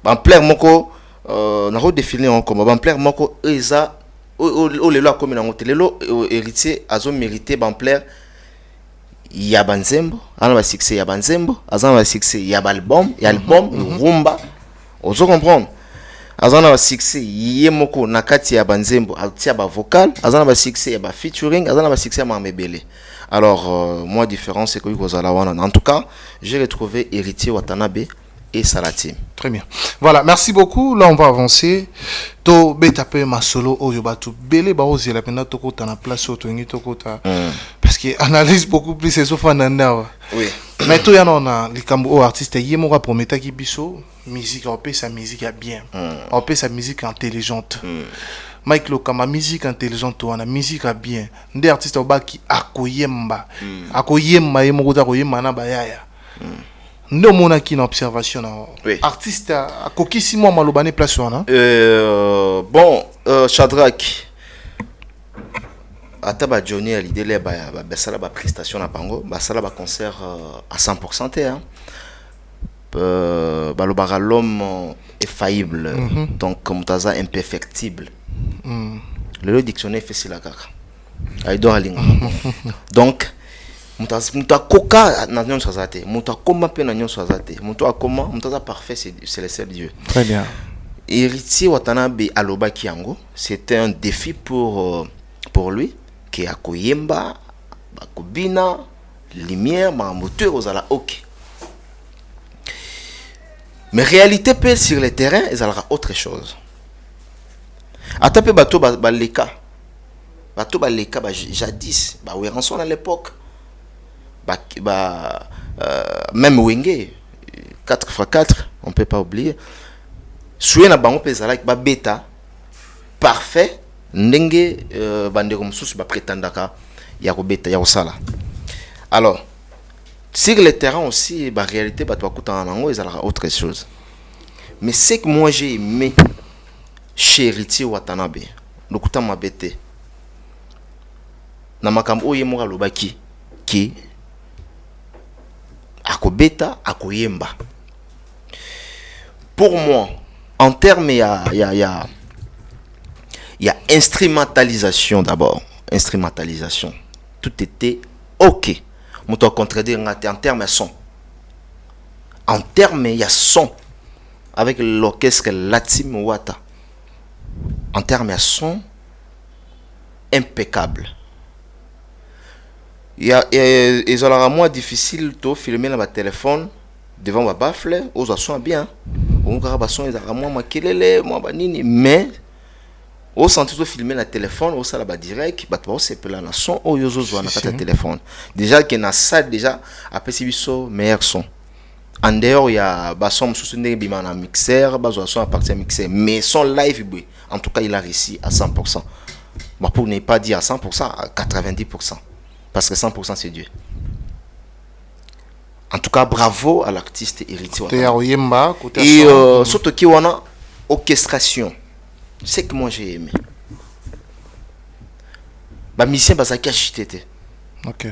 Bamplaire moko na redéfinir encore Bamplaire moko eza o lelo comme na ngotelelo héritier azo mérité Bamplaire ya banzembo ana ba succès ya banzembo azana ba succès ya album rumba ozo comprendre azana ba succès ye moko na kati ya banzembo atia ba vocal azana ba succès ya ba featuring azana ba succès ya mamebele. Alors moi différence c'est que en tout cas j'ai retrouvé héritier Watanabe et Salati. Très bien. Voilà, merci beaucoup. Là on va avancer. To betape ma solo oyobatu belé ba ozi la pena to kota na place auto ngi to kota parce que analyse beaucoup plus c'est sauf nanda. Oui. Mais to yana na likambo o artiste yemo ka prometa ki biso musique on peut sa musique bien. On peut sa musique intelligente. Mike Loka ma musique intelligente wana musique a bien nde artiste obaki akoyemba yemo kota koyemba na bayaya ndo mona ki na observation na artiste akokisi mo malobane place wana bon Shadrack ataba Johnny à l'idée les ba sala ba prestation na bango ba sala ba concert à 100% hein balobara l'homme est faillible donc comme taza imperfectible. Le dictionnaire fait c'est la caca. Aïdor alinga. Donc muta koka na nyon sazate, muta koma pe na nyon sazate, muta koma, muta parfait c'est le seul Dieu. Très bien. Héritier Watanabe aloba kiango, c'était un défi pour lui qui a koyemba, bakobina, lumière, ma moteur ozala OK. Mais réalité peut sur le terrain, ils aura autre chose. Atape bato baleka jadis ba Ranson à l'époque même Wenge 4x4 on peut pas oublier soué na bango pezala ba beta parfait ndenge bandeko mususu ba prétendaka ya ko beta ya osala. Alors sur le terrain aussi ba réalité bato bakutana nango ezala autre chose. Mais c'est que moi j'ai aimé chez héritier Watanabe lokuta mabete na makambo oye moka lobaki ki akobeta akoyemba. Pour moi en termes il y a instrumentalisation d'abord, instrumentalisation tout était OK moto contredire en termes son, en termes il y a son avec l'orchestre Latim Wata. En termes de son, impeccable. Il y a moins difficile de filmer dans téléphone devant ma baffle, aux son bien. On a son moins makelele, moins banini, mais au sens de filmer la téléphone, au sala direct, c'est là na son au yozo na téléphone. Déjà que na salle déjà après c'est so meilleur son. En dehors il y a son sous-sondé bimana mixeur, son à partir mixer, mais son live en tout cas il a réussi à 100%. Bon, pour ne pas dire à 100%, à 90%. Parce que 100% c'est Dieu. En tout cas, bravo à l'artiste héritier. Et surtout qu'il y a orchestration. C'est que moi j'ai aimé. Bah musicien bazaki agité. OK.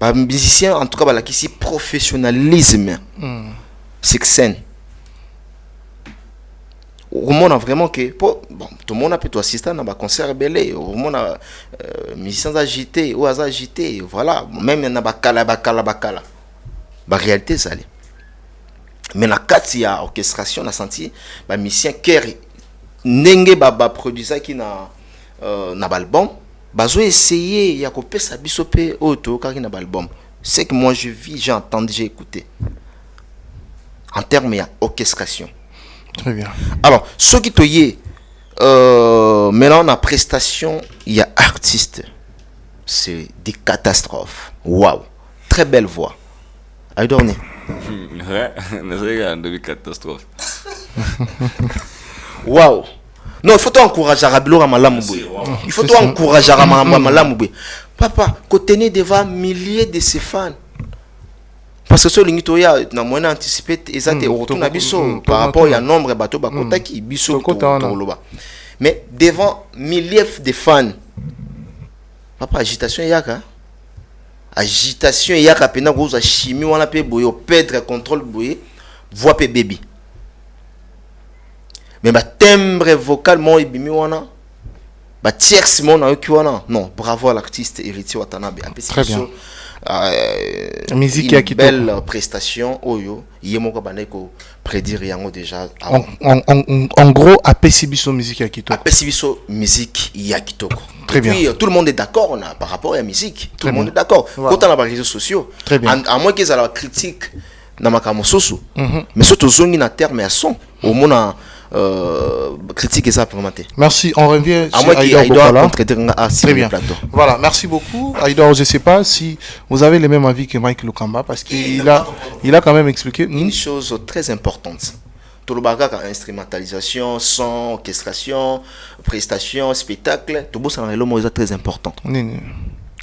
Bah musicien en tout cas bah qui si professionnalisme. C'est que scène. Au monde a vraiment que bon tout le monde a pu assister à un concert belé au monde a musiciens agités ou agité voilà même na bakala bah réalité ça allait. Mais na kati ya orchestration na senti ba musicien cœur ndenge ba produisa qui na album bazo essayer ya kopesa biso pe auto kaki na album. C'est que moi je vis, j'ai entendu, j'ai écouté en termes d'orchestration. Très bien. Alors, ce qui te y est, maintenant, la prestation, il y a artistes. C'est des catastrophes. Waouh. Très belle voix. Aïdorné. Ouais, c'est une catastrophe. Waouh. Non, il faut t'encourager à Rabilo Ramalamouboui. Il faut t'encourager à Ramalamouboui. Papa, côté devant milliers de ses fans. Parce que ce lingitoya na moyen anticipé exact retour na biso par rapport à nombre bateau bakota qui biso toloba. Mais devant milliers de fans. Papa agitation yaka. Agitation yaka pena goza chimie wana pe boyo perdre contrôle boye voix pe baby. Mais ba timbre vocal mon ibimi wana ba tierce mon na yoki wana. Non, bravo à l'artiste Héritier Watanabe. Très bien. Musique une belle prestation oyo yemoko baneko prédire yango déjà en gros apesibiso musique ya kitoko apesibiso musique ya kitoko. Très bien. Puis tout le monde est d'accord par rapport à la musique, tout le monde est d'accord quand on a les réseaux sociaux. Très bien. À moins qu'ils aient la critique na makambo soso mais surtout zongi na terme à son au monde critique ça présenté. Merci, on revient à moi qui doit très bien. Voilà, merci beaucoup. Aïdor, je ne sais pas si vous avez le même avis que Mike Lukamba parce qu'il a quand même expliqué une chose très importante. Tout le bagage instrumentalisation, son, orchestration, prestation, spectacle, tout ça est le très important.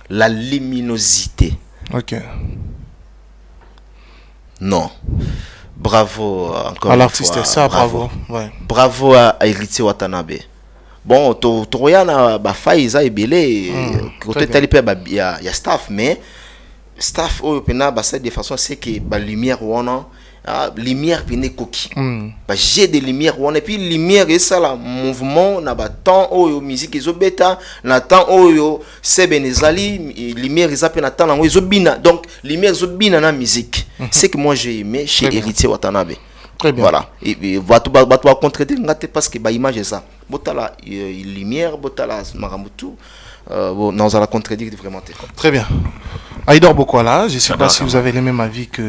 La luminosité. OK. Non. Bravo encore à l'artiste, ça bravo. Ouais. Bravo à Héritier Watanabe. Bon, Toroyana Bafaï Isa Ebele, côté talipé il y a staff mais staff au pena basa de façon c'est que ba lumière wana lumière pene koki. Ba j'ai de lumière wana et puis lumière et ça la mouvement na ba temps oyo musique ezo beta na temps oyo sebenezali lumière ils appellent na temps na ezo bina donc lumière ezo bina na musique. C'est que moi j'ai aimé chez Héritier Watanabe. Très bien. Voilà. Et va contredire parce que ba image est ça. Botala lumière, botala maramutu. Non, ça la contredire vraiment. Très bien. Aïdor Bokwala, je ne sais pas si vous avez le même avis que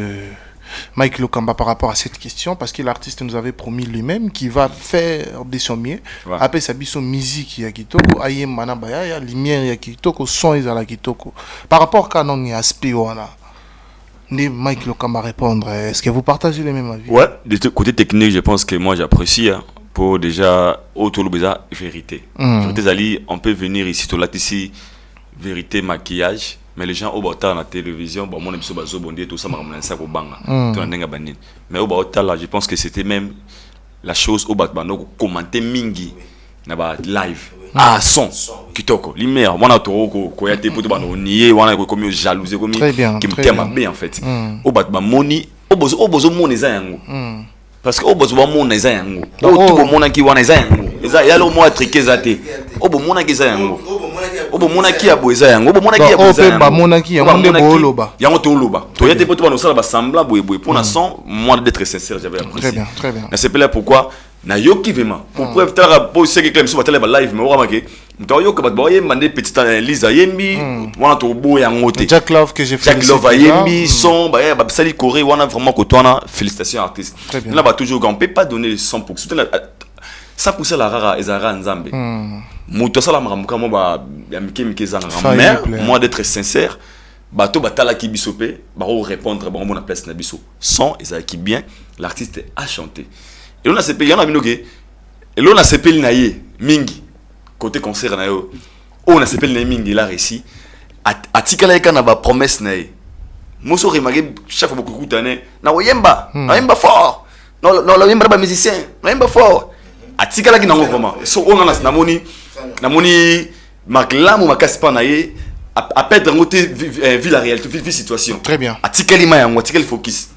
Mike Lukamba par rapport à cette question, parce que l'artiste nous avait promis lui-même qu'il va faire de son mieux. Après, ça son musique ya kitoko, ayem manabaya, ya lumière ya kitoko, son ya kitoko. Par rapport à non ya aspect wana. Mike Lukamba répondre, est-ce que vous partagez les mêmes avis? Ouais, du côté technique, je pense que moi j'apprécie pour déjà autour de la vérité. On peut venir ici, tout là ici, vérité, maquillage. Mais les gens au bas la télévision, bon, mon émission bazo bondé tout ça m'a ramené ça au banga, tout la nenga banine. Mais au bas là, je pense que c'était même la chose au bas bano commenter mingi na ba live. Ah son kitoko, lumière, wana to ko ya te poto bano nié, wana ko comme jalousie comme qui me t'aime bien en fait. Au bas ba moni, au bozo moni za yango. Parce que au bozo ba moni za yango. Au tout mona ki wana za yango. Eza ya lo mo triquer za te. Au bo mona ki za yango. Obo monaki ya boeza yango obo monaki ya boeza yango ba monaki ya monde boloba yango to loba to yete poto bano sala ba sembla boye pour l'instant moi d'être sincère j'avais apprécié très bien mais c'est là pourquoi na yoki vraiment pour preuve tala pour ce que so batela ba live mais ora make mto yoka ba boye mande petite Lisa Yembi wana to bo yango te Jack Love que j'ai fait Jack Love Yembi son ba sali Corée wana vraiment que toi félicitations artiste là ba toujours on peut pas donner 100% ça pousse la rara ezara nzambe muto sala maramuka mo ba ya mike zanga mais moi d'être sincère bato batala ki bisope ba répondre ba mon place na biso sans ezara ki bien l'artiste a chanté et on a CP yana binoke et l'on a CP naie mingi côté concert na yo on a CP na mingi la réussi atikala ka na ba promesse nae moso remarqué chaque fois beaucoup kutane na oyemba na yemba fort non la yemba ba musicien na yemba fort atikala ki nango vraiment so on a namoni maklamu makasi pa na ye à perdre ngote vie la réalité vie situation. Très bien. Atikali ma yango atikali focus.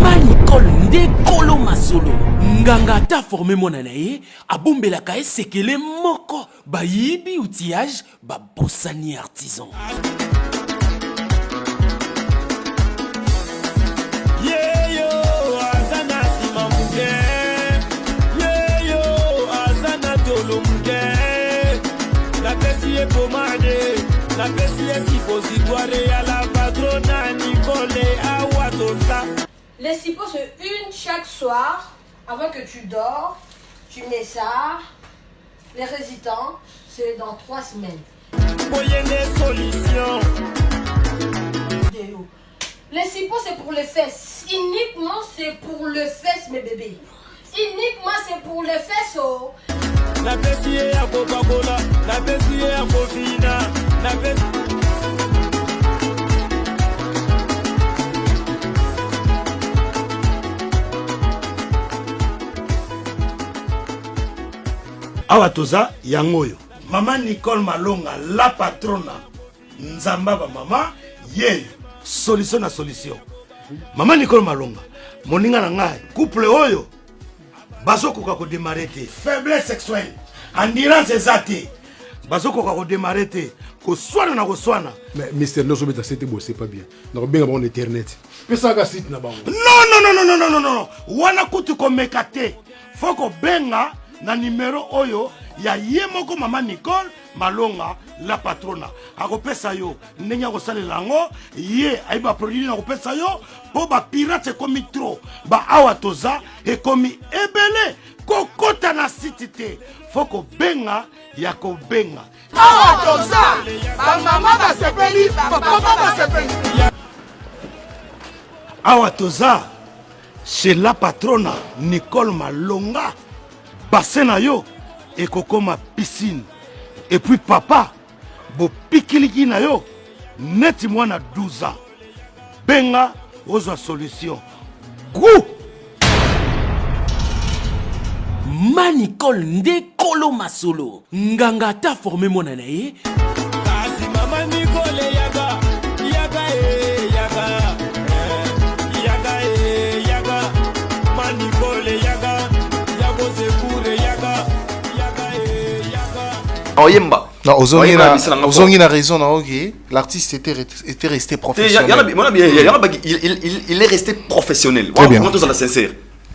Manicol nde kolo masolo nganga ta formé mona na ye abombelaka esekele moko bayibi outillage babosani artisan. La suppositoire à la patronne Nicole Awatosa. Les suppos c'est une chaque soir avant que tu dors. Tu mets ça. Les résidents c'est dans 3 semaines. Voyez des solutions. Les suppos c'est pour les fesses. Uniquement c'est pour les fesses mes bébés. Uniquement c'est pour les fesses. Oh. La Bessie à Coca-Cola, la Bessie à Cofina, la Bessie. Awatoza yangoyo. Maman Nicole Malonga, la patrona. Nzamba ba mama, ye solution na solution. Maman Nicole Malonga, moninga na ngai, couple oyo. Bazoko ko démarrer te faiblesse sexuelle endurance ezate bazoko ko démarrer te ko swana na ko swana mais Mister Noso beta c'était beau c'est pas bien donc bien bon internet pesa ka site na bango non wana kutu ko mekate foko benga na numéro oyo ya yemoko Maman Nicole Malonga la patrona akopesa yo ndenya ko salela ngo ye aiba produit na kopesa yo po ba pirate komi trop ba awatoza e komi ebele kokota na sitite foko benga ya ko benga awatoza ba mama ba sepeli ba papa ba sepeli awatoza c'est la patrona Nicole Malonga basena yo e kokoma piscine. Et puis papa, bo pikiliki na yo, neti mwana 12 ans. Benga, ozo solution. Gou! Manicol nde kolo masolo. Nganga ta formé mona na ye. Kasi Maman Nicole yaga, yaga. Manicole yaga, yago sekure yaga. Oyemba. Non, Ozongi a raison, non, ok. L'artiste était resté professionnel. Il est resté professionnel. Très bien. Sincère.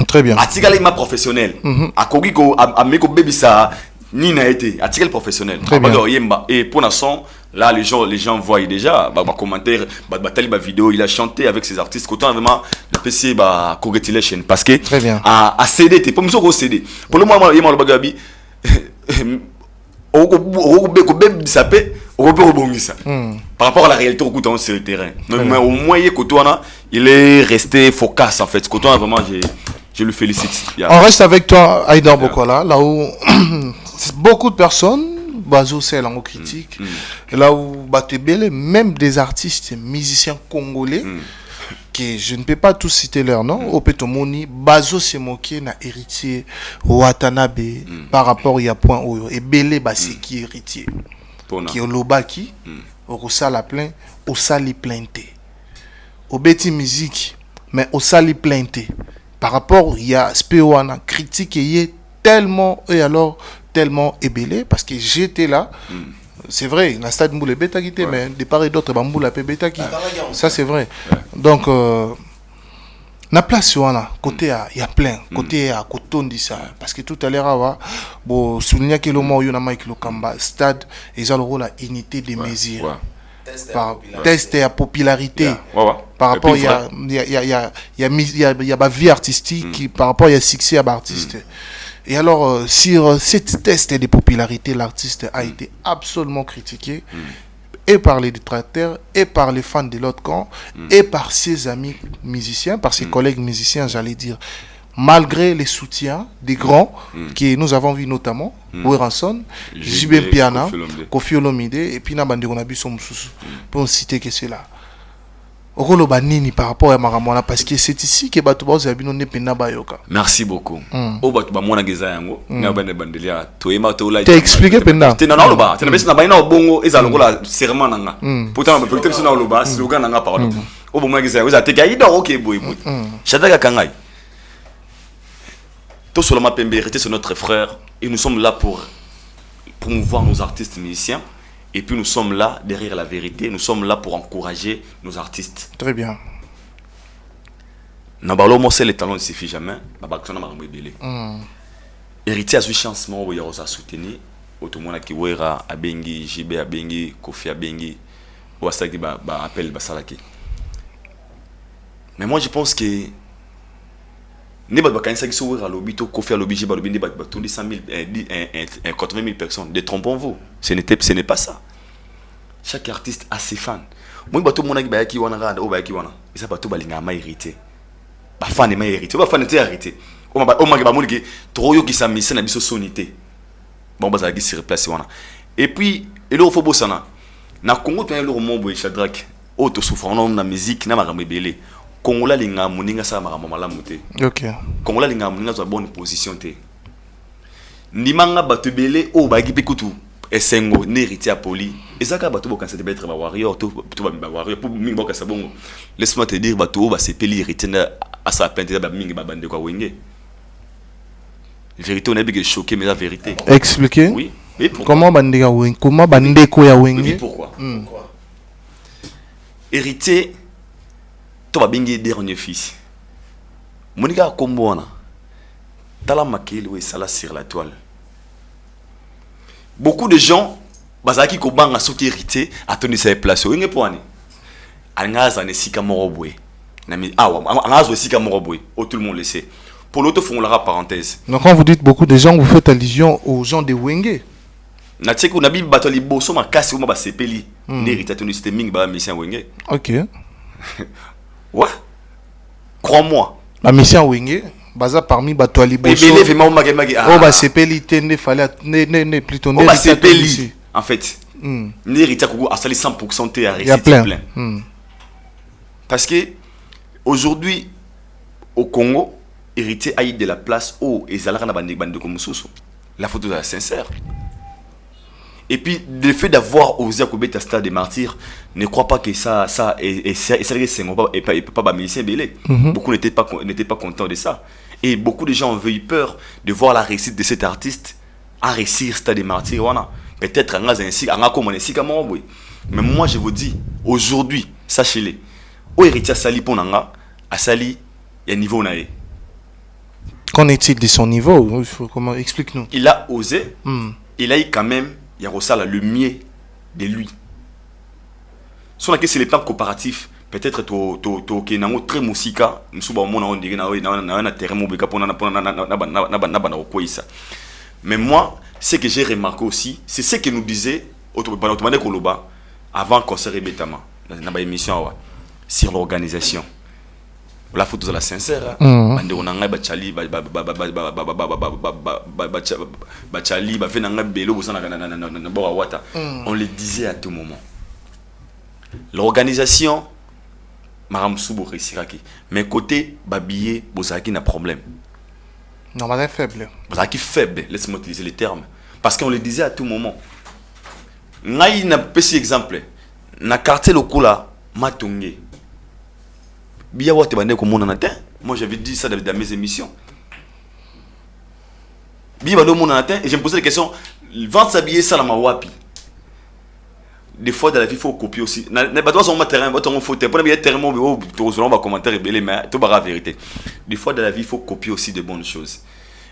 Très bien. Atikali ma professionnel. Akogi ko ameko bebisa ni na été. Atikali professionnel. Très bien. Oyemba et pour l'instant là les gens voient déjà bah commentaire tali vidéo il a chanté avec ses artistes autant vraiment le PC bah congratulations parce que très bien. À CD t'es pas monsieur au CD. Pour le moment yema le bagabi par rapport à la réalité au coup sur le terrain. Mais au moins il est resté focus en fait. Vraiment je le félicite. On reste avec toi Aïdar Bokola là où beaucoup de personnes bazo c'est la critique là où Batebele même des artistes musiciens congolais que je ne peux pas tous citer leur nom au Petomoni bazo se moqué na héritier Watanabe par rapport il y a point oyo et belé basi qui héritier qui olobaki au sala plein au sali plainte au beti musique mais au sali plainte par rapport il y a spewana critique et tellement et alors tellement ébélé parce que j'étais là. C'est vrai, dans le stade Mboulé Beta quitté, mais de part et d'autre, Bamboula P Beta qui. Ça c'est vrai. Donc, na place côté il y a plein, côté à Coton dit ça parce que tout à l'heure bon souligner que le mot yona Mike Lokamba stade ils ont le rôle à unité des mesures. Par test et à popularité par rapport il y a vie artistique qui par rapport il y a succès à l'artiste. Et alors, sur cette test de popularité, l'artiste a été absolument critiqué, et par les détracteurs, et par les fans de l'autre camp, et par ses amis musiciens, par ses collègues musiciens, j'allais dire. Malgré les soutiens des grands que nous avons vus notamment, Weranson, JB Piana, Kofi Olomide, et puis Nabande Gonabi Somsusu, pour ne citer que cela. okoloba nini par rapport à makamona parce que c'est ici que bato bazo bino ne pena bayoka. Merci beaucoup. O bato ba mona geza yango nga bande bandelia toyema to la. T'as expliqué pena. T'es na loba, t'es na besi na baina bongo eza lokola serment nanga. Pourtant ba peut-être na loba, slogan nanga parole. O bo mona geza yango za te kaida OK boy boy. Chadaka kangai. Tout seulement Pembe Héritier c'est notre frère et nous sommes là pour promouvoir nos artistes musiciens. Et puis nous sommes là derrière la vérité, nous sommes là pour encourager nos artistes. Très bien. Nabalo mo c'est le talent ne suffit jamais. Babakona marambo ebele. Héritier a eu chance mo ya osa soutenir automona ki wera abengi JB abengi Kofi abengi wasaki ba appel basalaki. Mais moi je pense que ne ba kanisa ki so wera lobito Kofi lobby JB lobby ne ba tondi 100 000 80 000 personnes. Détrompons-vous. Ce n'est pas ça. Chaque artiste a ses fans. Moi bato mona ki ba ki wana rada o ba ki wana. Isa bato balinga ma hérité. Ba fan ma hérité. Ba fan te hérité. O ma ba moni ki troyo ki sa mission na biso sonité. Bon ba za ki se replacer wana. Et puis elo fo bosana. Na Congo to elo mombo Shadrack. O to souffrant na musique na makambo ebele. Kongola linga muninga sa makambo malamu te. OK. Kongola linga muninga zo bonne position te. Nimanga bato belé o ba ki pekutu esengo ne héritier poli. Ezaka bato bokansa te être ba warrior to ba warrior pour mingi bokansa bongo. Laisse-moi te dire bato ba sepeli héritier na asa pente ba mingi ba bande kwa wenge. Vérité on a bien choqué mais la vérité. Expliquez. Oui. Et comment bande ka wenge? Comment bande ko ya wenge? Oui, pourquoi? Héritier to ba bingi dernier fils. Monika kombona. Tala makeli we sala sur la toile. Beaucoup de gens bazaki ko banga soki hérité atoni sa place o ngé poani. Angaza ne sika morobwe. Nami angaza sika morobwe. Oh tout le monde le sait. Pour l'autre font la parenthèse. Donc quand vous dites beaucoup de gens vous faites allusion aux gens de Wenge. Na tseko na bi batoli boso makasi o ma ba sepeli. Ne hérité atoni c'était ming ba mission Wenge. OK. Ouais. Crois-moi. La mission Wenge baza parmi bato aliboso. Ebele vraiment magemagi. Oh ba sepeli tende fallait ne plutôt ne. Oh ba sepeli. En fait. Ne héritier Kogo a sali 100% te à réciter plein. Parce que aujourd'hui au Congo héritier a eu de la place au ezalaka na bande comme mususu. La photo est sincère. Et puis le fait d'avoir osé à Stade des Martyrs, ne crois pas que ça et pas musicien belé. Beaucoup n'étaient pas contents de ça. Et beaucoup de gens ont eu peur de voir la réussite de cet artiste à réussir Stade des Martyrs. Voilà. Peut-être mais moi je vous dis, aujourd'hui, sachez-le, au héritier Sali Ponanga, à Sali, il y a un niveau naé. Qu'en est-il de son niveau? Comment explique-nous? Il a osé, il a eu quand même, il y a le mieux de lui. Sur laquelle c'est les plans comparatifs. Peut-être que très musika, mais moi, ce que j'ai remarqué aussi, c'est ce que nous disait avant concert et Betama, dans l'émission sur l'organisation. La photo de la sincère, on le disait à tout moment. L'organisation, mais côté babillé, Bozaki n'a problème. Non, mais c'est faible. Bozaki faible, laisse-moi utiliser les termes. Parce qu'on le disait à tout moment. Naï n'a pas si exemple. Na quartier lokola matongé. Bien voir te comme mon anatin. Moi j'avais dit ça dans mes émissions. Bien voir mon anatin et je me posais la question. Vendre s'habiller ça dans ma wapi. Des fois dans la vie il faut copier aussi. N'est pas toi sur mon terrain, pas ton faute. Pour bien terrain moi tout selon ma commentaire rebelle mais tout la vérité. Des fois dans la vie il faut copier aussi de bonnes choses.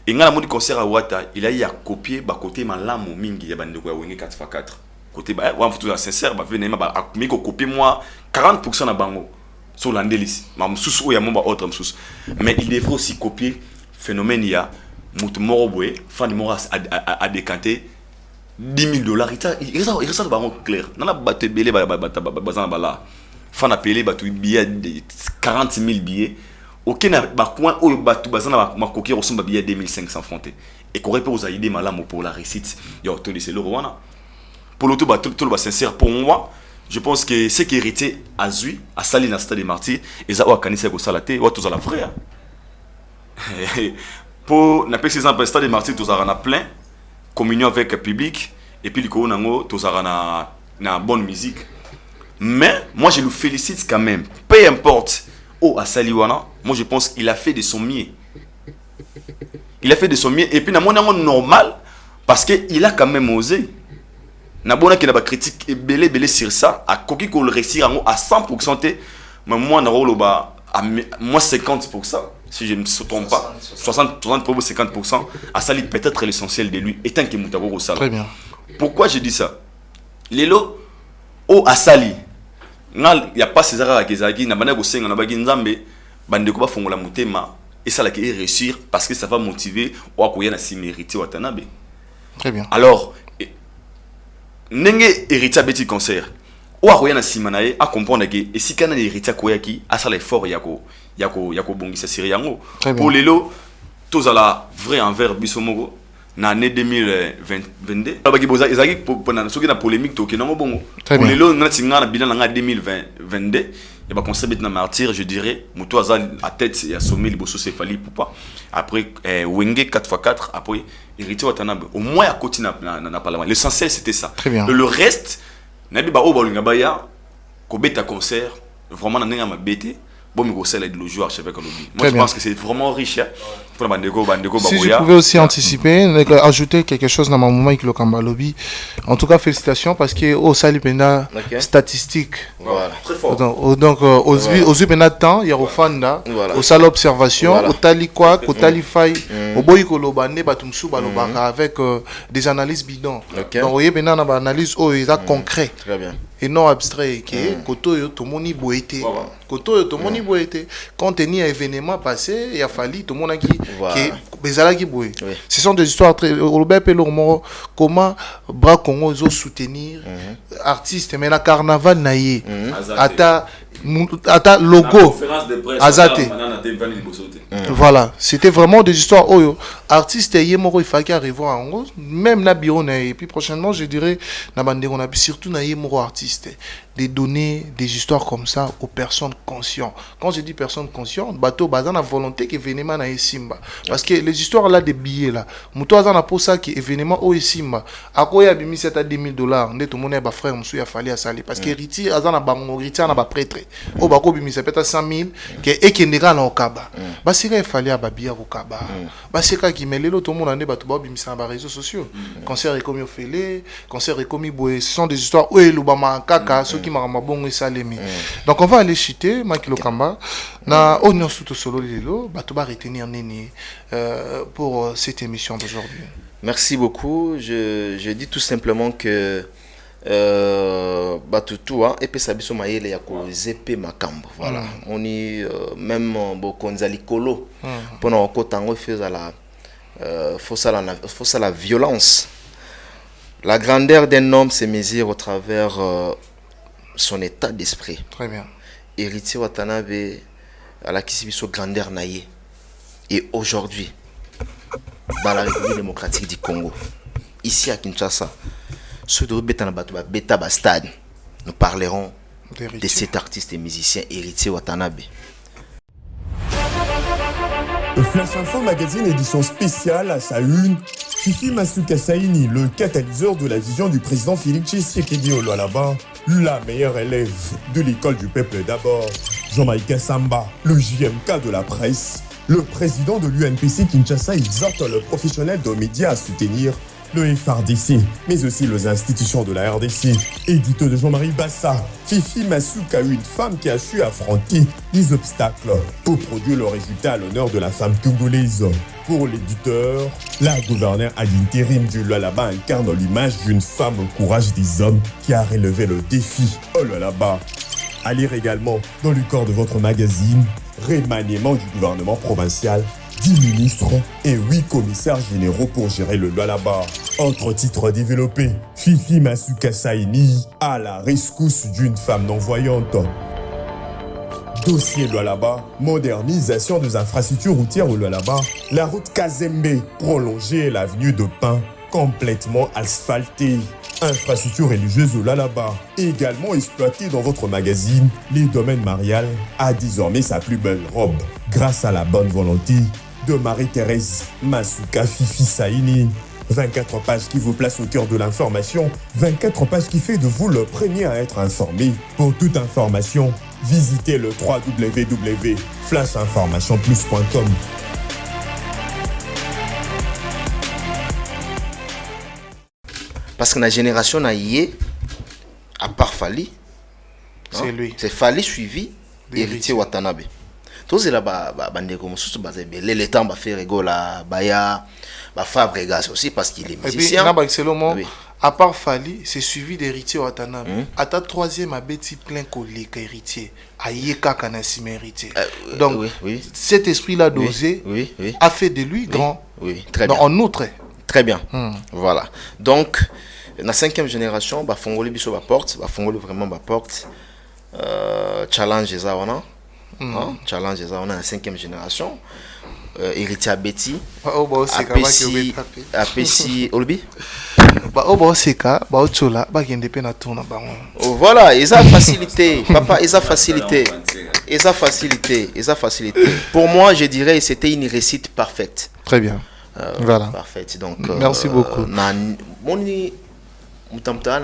Et quand le concert à Ouata, il a eu à copier bah côté malamu mingi ya bande ko wenge 4x4. Côté bah on faut tout sincère bah venez bah mais copier moi 40% na bango sur l'andelis. Ma msous ou ya mon autre msous. Mais il devrait aussi copier phénomène il y a Moutou Morobwe, fan de Moras a décanté $10,000. Il reste le baron clair. Dans la bataille belé bazan bala. Fan a payé batu billet 40 000 billets. Aucun coin où batu bazan ma coquille ressemble à billet 2500 francs. Et qu'on répond aux aïdés malamo pour la réussite. Il y a autour de ces wana. Pour l'autre tout le sincère pour moi, je pense que ce qui hérité à Zui, à Sali na Stade des Martyrs, et ça a canissé au Salaté, ou tous à la frère. Pour n'a pas exemple Stade des Martyrs, tous à plein communion avec le public, et puis le coup nango tous à na bonne musique. Mais moi je le félicite quand même. Peu importe où à Saliwana, moi je pense qu'il a fait de son mieux. Il a fait de son mieux et puis na mon normal parce que il a quand même osé. Na bona qui n'a pas critique et belé sur ça, à coquille qu'on le réussir à 100%, mais moi na rolo ba à moi 50%. Si je ne me trompe pas, 60 50%, à Sali peut-être l'essentiel de lui étant que Moutago au salon. Très bien. Pourquoi je dis ça? Lelo au Asali, il n'y a pas César Akezaki, n'a pas de Senga, n'a pas de Nzambe, bandeko ba fongola mutema et ça la qui réussir parce que ça va motiver ou akoya na simérité Watanabe. Très bien. Alors nenge héritier petit concert ou akoya na simanaye a comprendre que et si kana héritier koyaki a ça l'effort yako bongisa siri yango pour lelo tous à la vrai envers bisomogo na année 2022 abaki boza ezaki pour na soki na polémique to ke nango bongo pour lelo na tinga na bilan na 2022 et ba concept na martyr je dirais muto aza à tête ya sommet liboso céphali poupa après wenge 4x4 après héritier Watanabe au moins à côté na parlement l'essentiel c'était ça. Le reste nabi ba obalinga baya ko beta concert vraiment na nga mabete. Bon, moi je pense que c'est vraiment riche. Si je pouvais aussi anticiper, ajouter quelque chose dans mon moment avec le Kamba Lobby. En tout cas, félicitations parce que au Salipena statistique. Voilà. Très fort. Donc, aux Zubena temps, il y a au Fanda, au Sal observation, au Talikwa, au Talifai, au Boyko Bane, Batumsu, Balobaka, avec des analyses bidons. Donc, vous voyez, maintenant, on a une analyse concret. Très bien. Et non abstrait qui est koto to moni boité koto to moni boité quand il y a événement passé il a fallu tout le monde qui bezala qui boé ce sont des histoires très Robert Pelormo comment bras Congo zo soutenir artistes mais la carnaval naïe ata logo azate voilà c'était vraiment des histoires oyo artistes yemoko il fallait arriver en gros même na bureau et puis prochainement je dirais na bande on a surtout na yemoko artistes de donner des histoires comme ça aux personnes conscientes. Quand je dis personnes conscientes, bateau bazan a volonté que événement na Simba parce que les histoires là des billets là, muto azana pour ça que événement au Simba, akoya bimi c'est à $10,000, ndé tout monde ba frère musu ya fali à saler parce que riti azana bango riti na ba prêtre. O bako bimi c'est peut-être 100,000 que ekendera na okaba. Ba sika fali à babia okaba. Ba sika ki melelo tout monde ndé bato ba bimi sa ba réseaux sociaux. Concert est comme ofélé, concert est comme boé, ce sont des histoires où lubama kaka qui m'a bon et salemi. Donc on va aller chuter Makilo Kamba na onion sous solo lilo bato ba retenir nini pour cette émission d'aujourd'hui. Merci beaucoup. Je dis tout simplement que batutu et puis sabiso maele ya ko zepe makambo voilà on y même bokonza likolo pona okotango feza la faut la violence. La grandeur d'un homme se mesure au travers son état d'esprit. Très bien. Héritier Watanabe à la Kisibiso grandeur naïe. Et aujourd'hui, dans la République démocratique du Congo, ici à Kinshasa, ceux de Beta Bastade, nous parlerons de cet artiste et musicien Héritier Watanabe. Flash Info Magazine édition spéciale à sa une. Fifi Masuka Saini, le catalyseur de la vision du président Félix Tshisekedi Olualaba, la meilleure élève de l'école du peuple d'abord. Jean-Michel Samba, le JMK de la presse. Le président de l'UNPC Kinshasa exhorte le professionnel de médias à soutenir le FRDC, mais aussi les institutions de la RDC. Édito de Jean-Marie Bassa, Fifi Masuka, une femme qui a su affronter les obstacles pour produire le résultat à l'honneur de la femme congolaise. Pour l'éditeur, la gouverneure à l'intérim du Lualaba incarne l'image d'une femme au courage des hommes qui a relevé le défi au Lualaba. À lire également dans le corps de votre magazine, remaniement du gouvernement provincial, 10 ministres et 8 commissaires généraux pour gérer le Lualaba. Autre titre développé, Fifi Masuka Saini à la rescousse d'une femme non-voyante. Dossier Lualaba, modernisation des infrastructures routières au Lualaba, la route Kazembe, prolongée l'avenue de Pin, complètement asphaltée. Infrastructure religieuse au Lalaba, également exploitée dans votre magazine, les domaines mariales, a désormais sa plus belle robe, grâce à la bonne volonté de Marie-Thérèse Masuka Fifi Saini. 24 pages qui vous placent au cœur de l'information, 24 pages qui fait de vous le premier à être informé. Pour toute information, visitez le www.flashinformationplus.com. Parce que la génération a yé, à part Fali, c'est lui. C'est Fali suivi héritier Watanabe. Tous ces là-bas, les temps va faire rigola, baya, va faire brégage aussi parce qu'il est musicien. Oui. À part Fali, c'est suivi d'héritier Watanabe. À ta troisième, à Betty plein collègue héritier, à Yeka Kanasime héritier. Donc, cet esprit-là dosé a fait de lui grand. Oui, très bien. En outre. Très bien. Voilà. Donc, la 5e génération, bah Fongoli biso ba porte, bah Fongoli vraiment ba porte. Challenge eza wana. Challenge eza wana la 5e génération. Héritier Betty. APC Olbi. Voilà, ils ont facilité. Papa, ils ont facilité. Ils ont facilité. Ils ont facilité. Pour moi, je dirais que c'était une réussite parfaite. Très bien. Voilà. Parfaite. Donc, merci beaucoup. Mon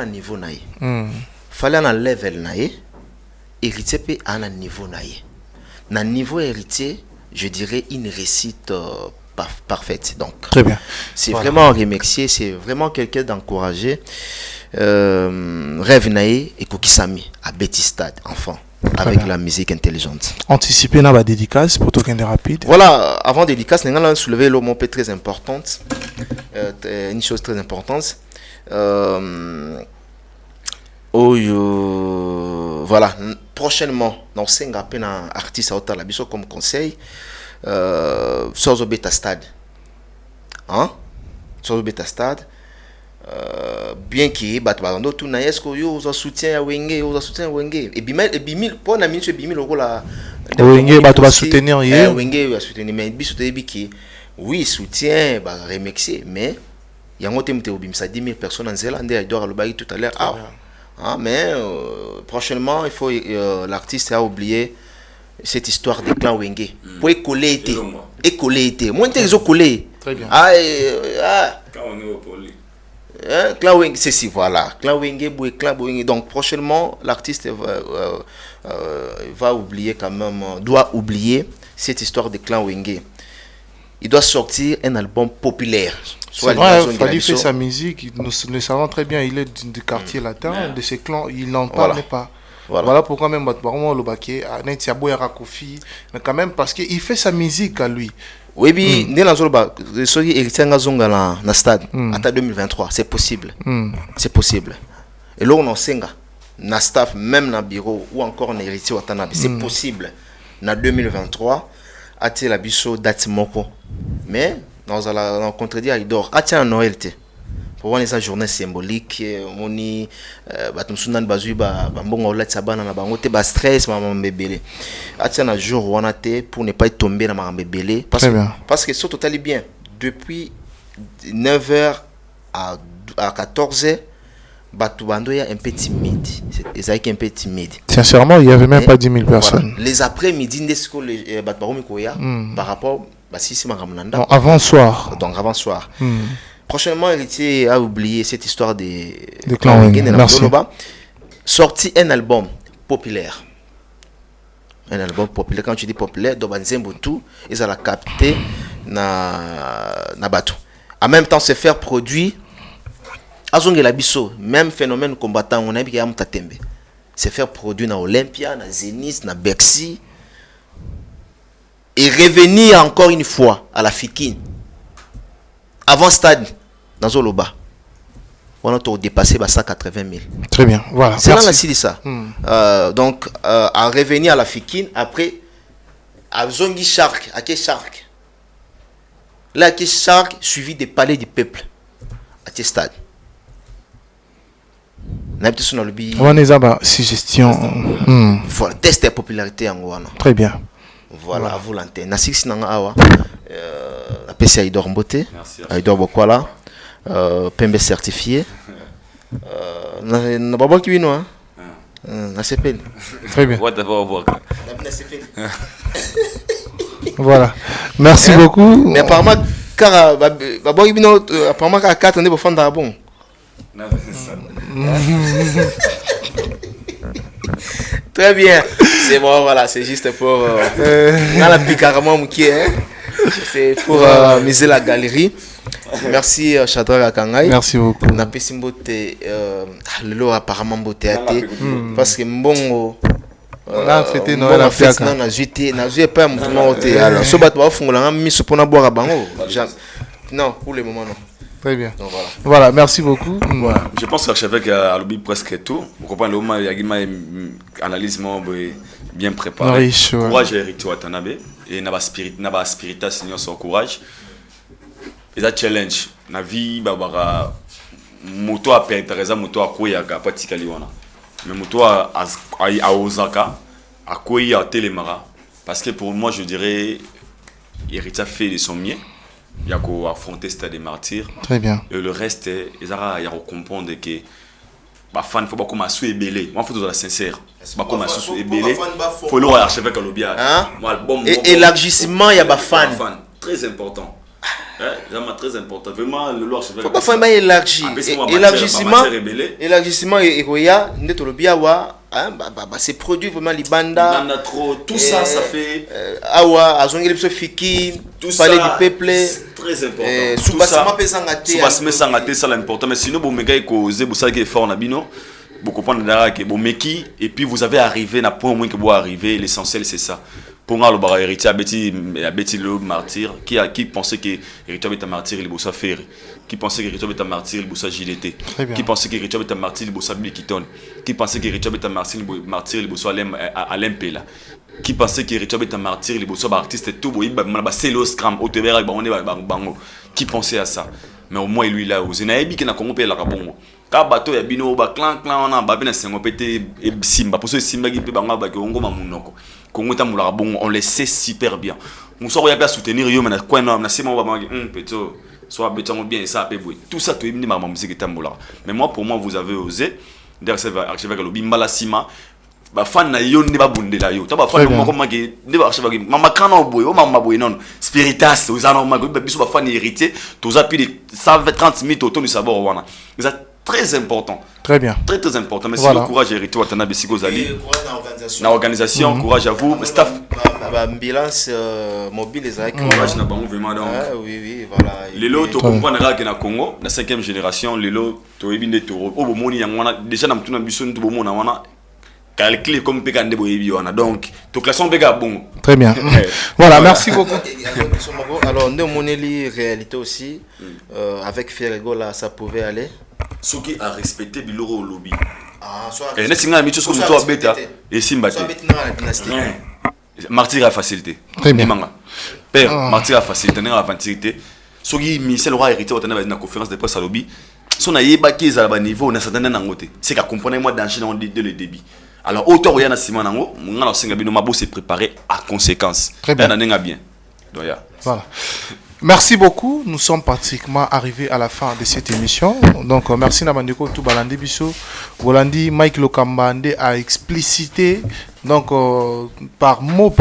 niveau naïe. Fallait un level naïe. Héritier peut à un niveau naïe. Na niveau héritier, je dirais une réussite parfaite. Donc, très bien. C'est vraiment à remercier. C'est vraiment quelqu'un d'encouragé. Rêve naïe et Kokisami à Betty Stade, enfant. Avec la musique intelligente. Anticiper dans la dédicace pour tout est rapide. Voilà, avant dédicace, nous avons soulevé le mot très importante. Une chose très importante. Voilà, prochainement, nous avons un artiste à Otalabiso comme conseil. Sur Beta Stade. Sur Beta Stade. Bien qu'il y tout naïs que yo soutien à Wenge, et bimil pour na minute bimil la Wenge va soutenir Wenge va soutenir mais bi soutenir qui oui soutien va remixer mais il y a un thème au bim ça 10 000 personnes en Zélande il doit le bailler tout à l'heure mais prochainement il faut l'artiste a oublié cette histoire de clan Wenge pour écoller été moi ils ont collé très bien Clan Wenge, c'est si voilà. Clan Wenge, donc prochainement, l'artiste va oublier quand même, doit oublier cette histoire de Clan Wenge. Il doit sortir un album populaire. C'est vrai, Fali fait sa musique, nous le savons très bien, il est du quartier latin, de ces clans, il n'en parle pas. Voilà pourquoi même le baquet, mais quand même parce qu'il fait sa musique à lui. Oui, mais héritier na stade à 2023, c'est possible. C'est possible. Et là on enseigne na staff même na bureau ou encore na héritier Watanabe, c'est possible. Na 2023 à la biso date moko. Mais nous allons contredire il dort. À tiens Noël té. Pour voir les journée symbolique moni batumsunan bazui ba mbongo la tsabana na bango te ba stress maman bébélé atia na jour wana te pour ne pas tomber na maman bébélé parce que surtout allait bien depuis 9h à 14h batubando ya un peu timide c'est un peu timide sincèrement il y avait même pas 10 000 personnes les après-midi ndesco les batbaromi koya par rapport ba sisi makamnanda avant soir donc avant soir prochainement, héritier a oublié cette histoire de clan Wenge. Sorti un album populaire. Un album populaire. Quand tu dis populaire, Dobanzembo tout, ils ont capté na bateau. En même temps, se faire produit. Azonge Labiso, même phénomène combattant, on a bien Mutatembe. Se faire produit na Olympia, na Zenith, na Bercy. Et revenir encore une fois à la Fikine. Avant stade. Dans Zoloba, on a dépassé 180 000. Très bien, voilà. C'est là la ça. Donc, à revenir à la Fikine, après, à Zongi Shark, à quel Shark? Là, quel Shark suivi des palais du peuple à quel stade? On est à suggestion. Voilà, test de popularité en Ghana. Très bien. Voilà, à vous l'antenne. Nasix Nanga Awa, la PC Aïdor Mbote, Aïdor Bokwala. Pembe certifié. Na babo qui vient, na CPL. Très bien. Ouais, d'abord voir. Voilà. Merci beaucoup. Mais apparemment, car babo qui vient, apparemment qu'à 4 ans, il faut faire un bon. Très bien. C'est bon, voilà, c'est juste pour dans la picarement qui est. C'est pour miser la galerie. Merci Chadra Kangai. Merci beaucoup. Na pesi mbote lelo apparemment mbote até parce que mbongo na fêter Noël à Fiaka. Na zuité pas mutuma oté alors so bato ba fungola miso pona boire bango. Non, pour le moment non. Très bien. Donc, voilà, merci beaucoup. Voilà. Je pense que l'archevêque a lobby presque tout. Vous comprenez, il y a une analyse bien préparée. Riche, ouais. Courage et hérité Watanabe. Et n'a pas spiritas, sinon son courage. Et ça challenge. Na vie, babara moto a perdu, par exemple, moto a quoi à Patikali wana. Mais moto a Osaka, a quoi à Télémara. Parce que pour moi, je dirais, hérité fait de son mieux. Il y a qu'à affronter ce stade des martyrs. Très bien. Et le reste, il y a qu'à comprendre que les fans, il faut pas comme à ébélé. Moi, il faut être sincère. Pas comme à ébélé. Il faut leur archevêque à l'obia. Et l'élargissement, il y a des fans. Très important. Vraiment très important. Vraiment, le archevêque. Il faut pas faire élargi. Élargissement, il y a des l'obia. C'est produit vraiment les bandas. Tout ça, ça fait. Awa, azongeli biso fiki, parler du peuple. Très important. Tout ça, c'est l'important. Mais sinon, vous m'avez causé, vous savez qu'il est fort en abino. Vous comprenez que vous m'avez et puis vous avez arrivé, n'a point au moins que vous arrivez. L'essentiel, c'est ça. Pour moi, le héritier a Betty le martyr. Qui pensait que héritier était martyr, il bossa faire. Qui pensait que héritier était martyr, il bossa gileté. Qui pensait que héritier était martyr, il bossa blikiton. Qui pensait que héritier était martyr, il bossa à l'impela. Qui pensait que héritier était martyr, il bossa artiste tout. C'est le scram. Qui pensait à ça? Mais au moins, lui, là, vous avez dit qu'il a compris la rabon. Quand bateau ya bino ba clan on a ba bina sengo pété et simba pour ce simba qui peut banga ba ko ngoma munoko kongo ta mula bon on le sait super bien on sort ya bien soutenir yo mais quoi non na c'est moi ba peto soit béton bien ça peut boy tout ça to imni ma musique tambola mais moi pour moi vous avez osé d'ailleurs c'est archevêque le bimbala sima ba fan na yo ne ba bundela yo ta ba fan mo ko magi ne ba archevêque mama kana boy o mama boy non spiritas aux anorma ba biso ba fan héritier tous a plus de 130 000 autour du savoir wana très important. Très bien. Très très important. Mais voilà. Si le courage hérité Watanabe Sikozali. Na organisation, courage à vous, staff. Ambulance mobile les avec. Courage na bango vraiment donc. Oui, voilà. Lelo to comprendre que na Congo, la 5e génération, lelo to ebinde to o bomoni yangwana déjà na mtuna biso ntu bomona wana. Calculer comme Pekande Boyebi wana. Donc, to classons bega bon. Très bien. Voilà, merci beaucoup. Alors, nous avons une réalité aussi avec Ferrego là, ça pouvait aller. Ce qui a respecté Biloro au lobby. Et n'est-ce pas une chose comme toi bêta et Simbate. Martyr à facilité. Très bien. Père, martyr à facilité, n'est pas facilité. Ce qui Michel Roy hérité dans la conférence de presse à lobby. Son aïeba qui est à bas niveau, on a certainement n'angoté. C'est qu'à comprendre moi danger dans le débit. Alors autant rien à Simon Nango, mon ancien gabino mabo s'est préparé à conséquence. Très bien. Bien. Voilà. Merci beaucoup. Nous sommes pratiquement arrivés à la fin de cette émission. Donc, merci Nabandeko Toubalandi Bisso. Volandi Mike Lokambande a explicité, donc, par mot,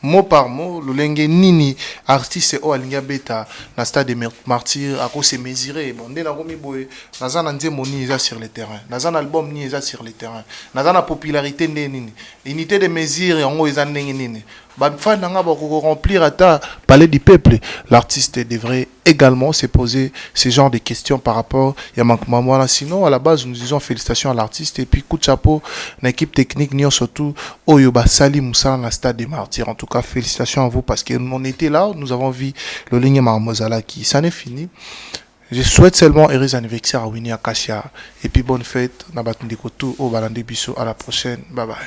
mot par mot, le lengue nini artiste o alinga beta na stade des martyrs à cause se mesurer bon dès la romi boy nazana nze moni eza sur le terrain nazana album ni eza sur le terrain nazana popularité nini unité de mesure yango eza ndenge nini ba fan nga ba ko remplir ata palais du peuple. L'artiste devrait également se poser ce genre de questions par rapport à Mankmamwana. Sinon à la base nous disons félicitations à l'artiste et puis coup de chapeau à l'équipe technique ni surtout Oyoba Sali Moussa la stade des martyrs. En tout cas félicitations à vous parce que on était là, nous avons vu le ligne Marmozala qui ça n'est fini. Je souhaite seulement heureux anniversaire à Winnie Akasia et puis bonne fête Nabatunde Koto au Balande Bisso. À la prochaine, bye bye.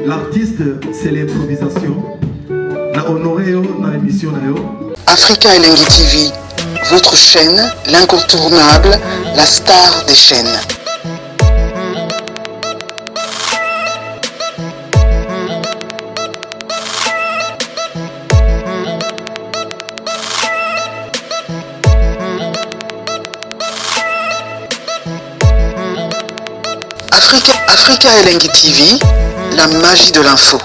L'artiste, c'est l'improvisation. Na honoré na émission na yo. Africa Elengi TV, votre chaîne, l'incontournable, la star des chaînes. Africa Elengi TV, la magie de l'info.